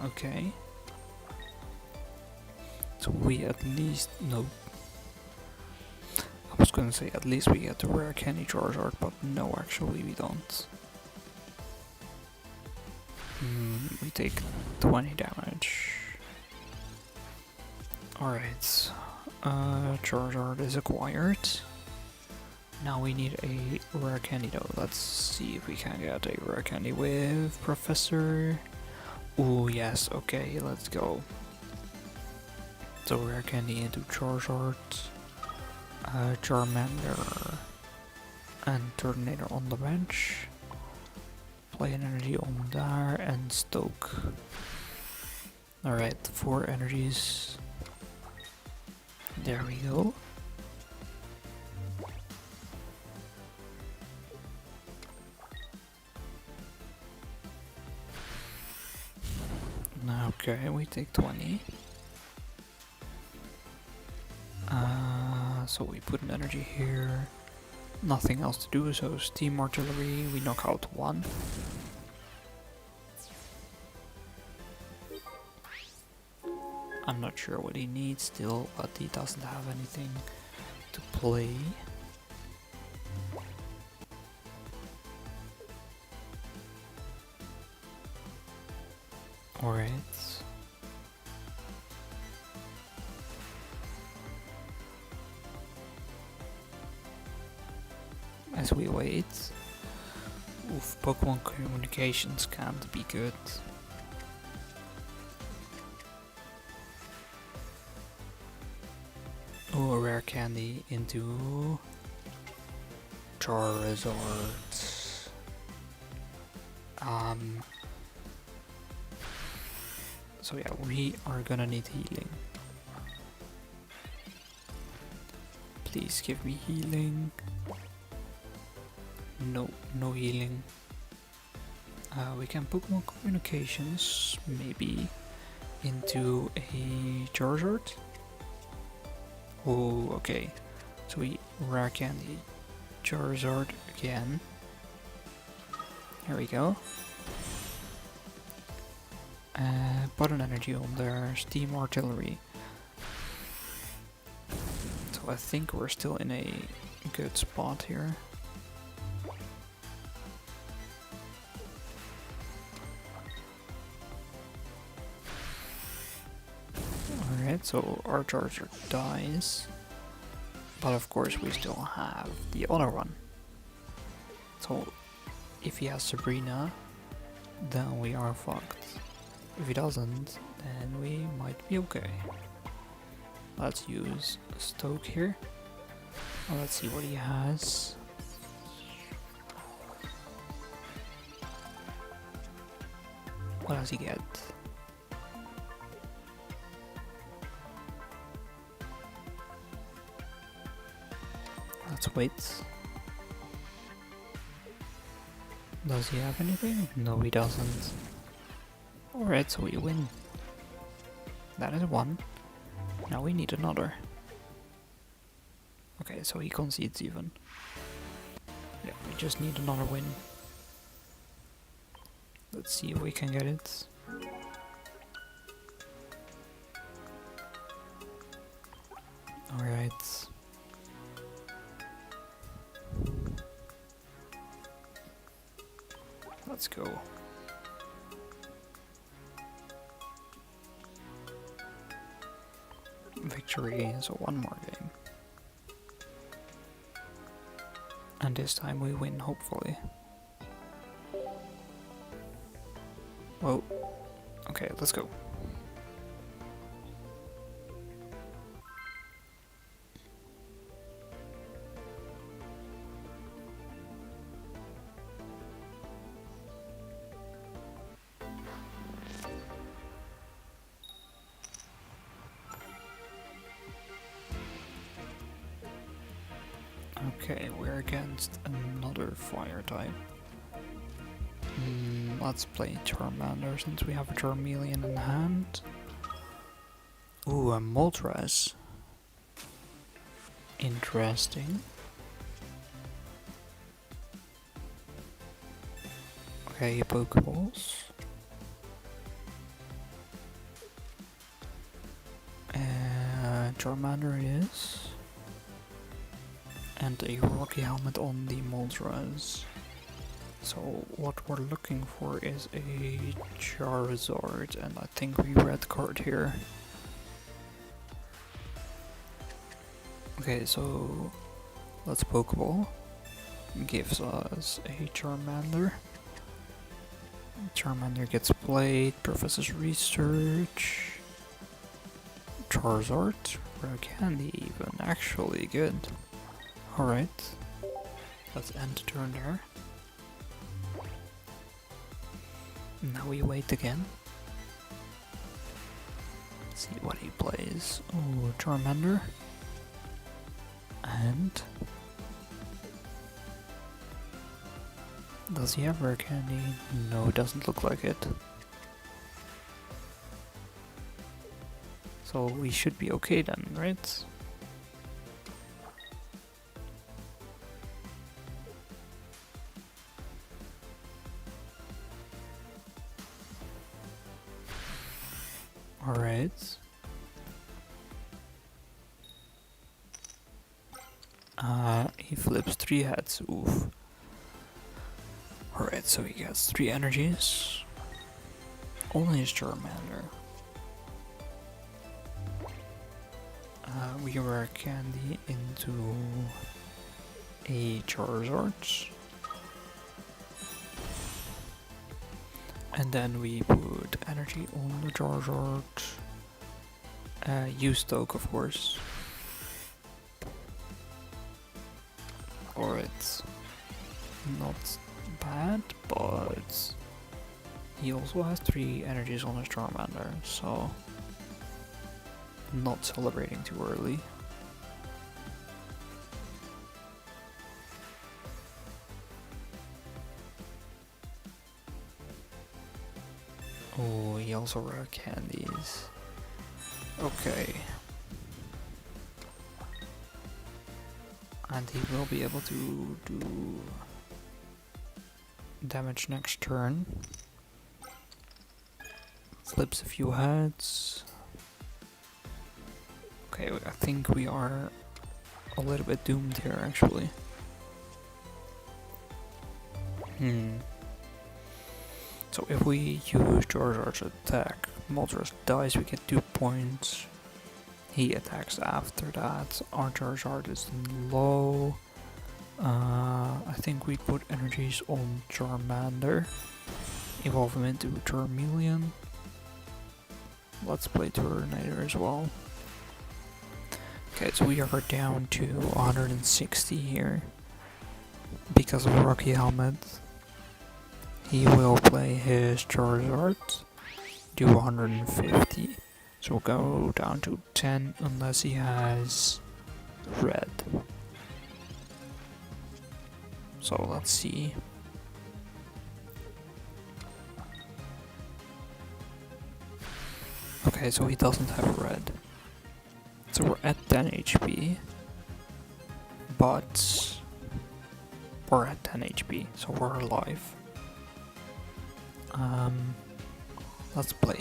Okay. So we at least... No. I was gonna say at least we get the rare candy Charizard, but no, actually we don't. We take 20 damage. Alright. Charizard is acquired. Now we need a rare candy though. Let's see if we can get a rare candy with Professor. Ooh, yes, okay, let's go. So rare candy into Charizard, Charmander, and Tornado on the bench. Play an energy on there and Stoke. Alright, 4 energies. There we go. Okay, we take 20. So we put an energy here. Nothing else to do, so Steam Artillery, we knock out 1. I'm not sure what he needs still, but he doesn't have anything to play. Alright. As we wait. Oof, Pokemon communications can't be good. Oh, a rare candy into Charizard. So yeah, we are gonna need healing. Please give me healing. No, no healing. We can Pokemon communications, maybe, into a Charizard. Oh, okay. So we rare candy Charizard again. Here we go. Put an energy on there, Steam Artillery. So I think we're still in a good spot here. Alright, so our Charizard dies. But of course we still have the other one. So if he has Sabrina, then we are fucked. If he doesn't, then we might be okay. Let's use Stoke here. Well, let's see what he has. What does he get? Let's wait. Does he have anything? No, he doesn't. Alright, so we win. That is one. Now we need another. Okay, so he concedes even. Yeah, we just need another win. Let's see if we can get it. Alright. Let's go. Victory, so one more game. And this time we win, hopefully. Whoa. Okay, let's go. Okay, we're against another fire type. Let's play Charmander since we have a Charmeleon in hand. Ooh, a Moltres. Interesting. Okay, Pokeballs. Charmander it is. And a rocky helmet on the Moltres. So what we're looking for is a Charizard, and I think we red card here. Okay, so let's Pokeball. Gives us a Charmander. Charmander gets played, Professor's Research. Charizard, rare candy even, actually good. Alright, let's end the turn there. Now we wait again. Let's see what he plays. Oh, Charmander. And... does he have rare candy? No, it doesn't look like it. So we should be okay then, right? Alright. He flips 3 heads, oof. Alright, so he gets 3 energies. Only his Charmander. We rare candy into a Charizard. And then we put energy on the Charizard. Use Stoke, of course. Alright. Not bad, but he also has 3 energies on his Charmander, so not celebrating too early. Oh, he also rare candies. Okay. And he will be able to do damage next turn. Flips a few heads. Okay, I think we are a little bit doomed here actually. So if we use Charizard's attack, Moltres dies, we get 2 points. He attacks after that. Our Charizard is low. I think we put energies on Charmander. Evolve him into Charmeleon. Let's play Tornado as well. Okay, so we are down to 160 here. Because of Rocky Helmet. He will play his Charizard. Do 150. So we'll go down to 10 unless he has red. So let's see. Okay, so he doesn't have a red. So we're at 10 HP. But we're at 10 HP, so we're alive. Let's play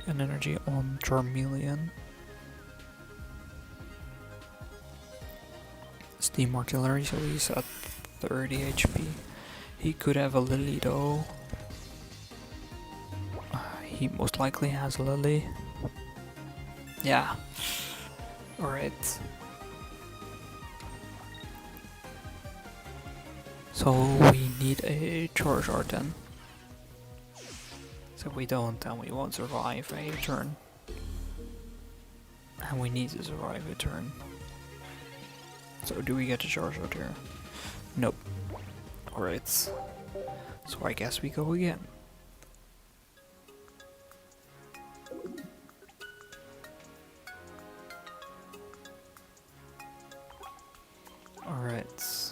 an energy on Charmeleon. Steam Artillery, so he's at 30 HP. He could have a Lily though. He most likely has a Lily. Yeah. Alright. So we need a Charizard then. So if we don't, then we won't survive a turn. And we need to survive a turn. So do we get a Charizard here? Nope. Alright. So I guess we go again. Alright.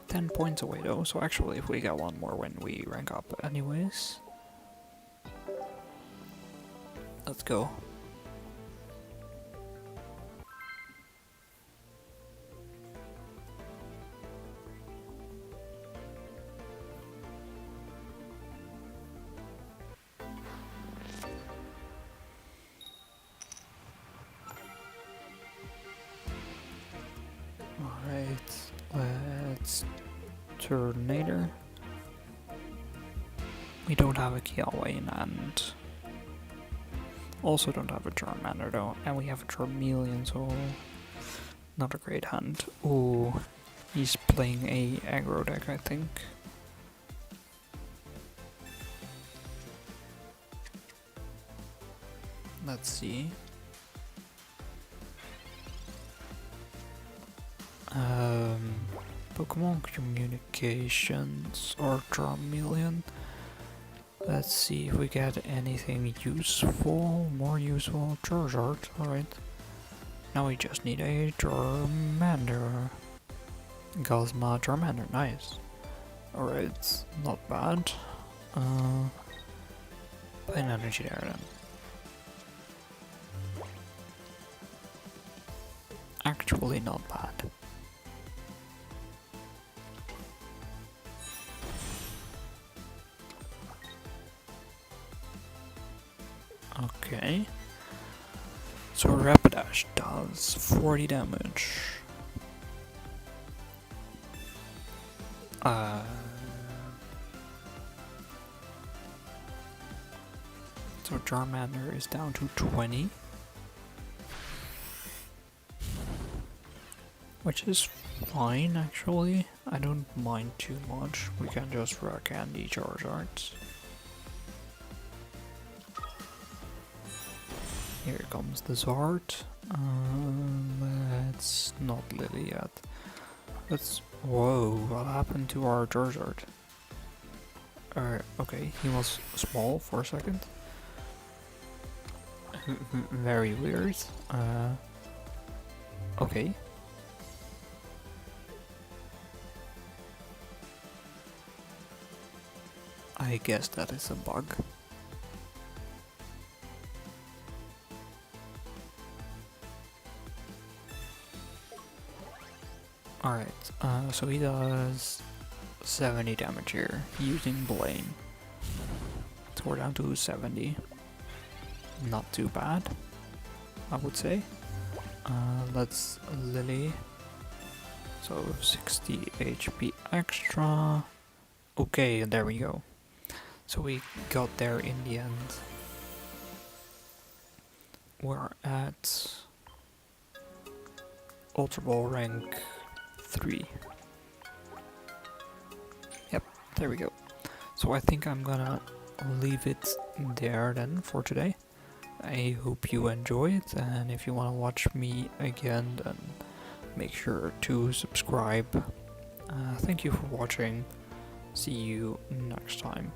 10 points away though, so actually if we get one more win we rank up anyways. Let's go. Alright, let's Tornado. We don't have a Kialway and also don't have a Charmander though, and we have a Charmeleon, so not a great hand. Ooh, he's playing a aggro deck, I think. Let's see. Pokemon Communications or Charmeleon. Let's see if we get anything useful, more useful. Charizard, alright. Now we just need a Charmander. Gosma Charmander, nice. Alright, not bad. Play an energy there then. Actually not bad. Okay. So Rapidash does 40 damage. So Charmander is down to 20. Which is fine actually. I don't mind too much. We can just rock candy Charizards. Here comes the Zard. Let's not Lily yet. Let's. Whoa, what happened to our Charizard? Okay, he was small for a second. Very weird. Okay. I guess that is a bug. Alright, so he does 70 damage here using Blaine. So we're down to 70. Not too bad, I would say. Let's Lily. So 60 HP extra. Okay, there we go. So we got there in the end. We're at Ultra Ball rank 3. Yep, there we go. So I think I'm gonna leave it there then for today. I hope you enjoyed, and if you want to watch me again, then make sure to subscribe. Thank you for watching. See you next time.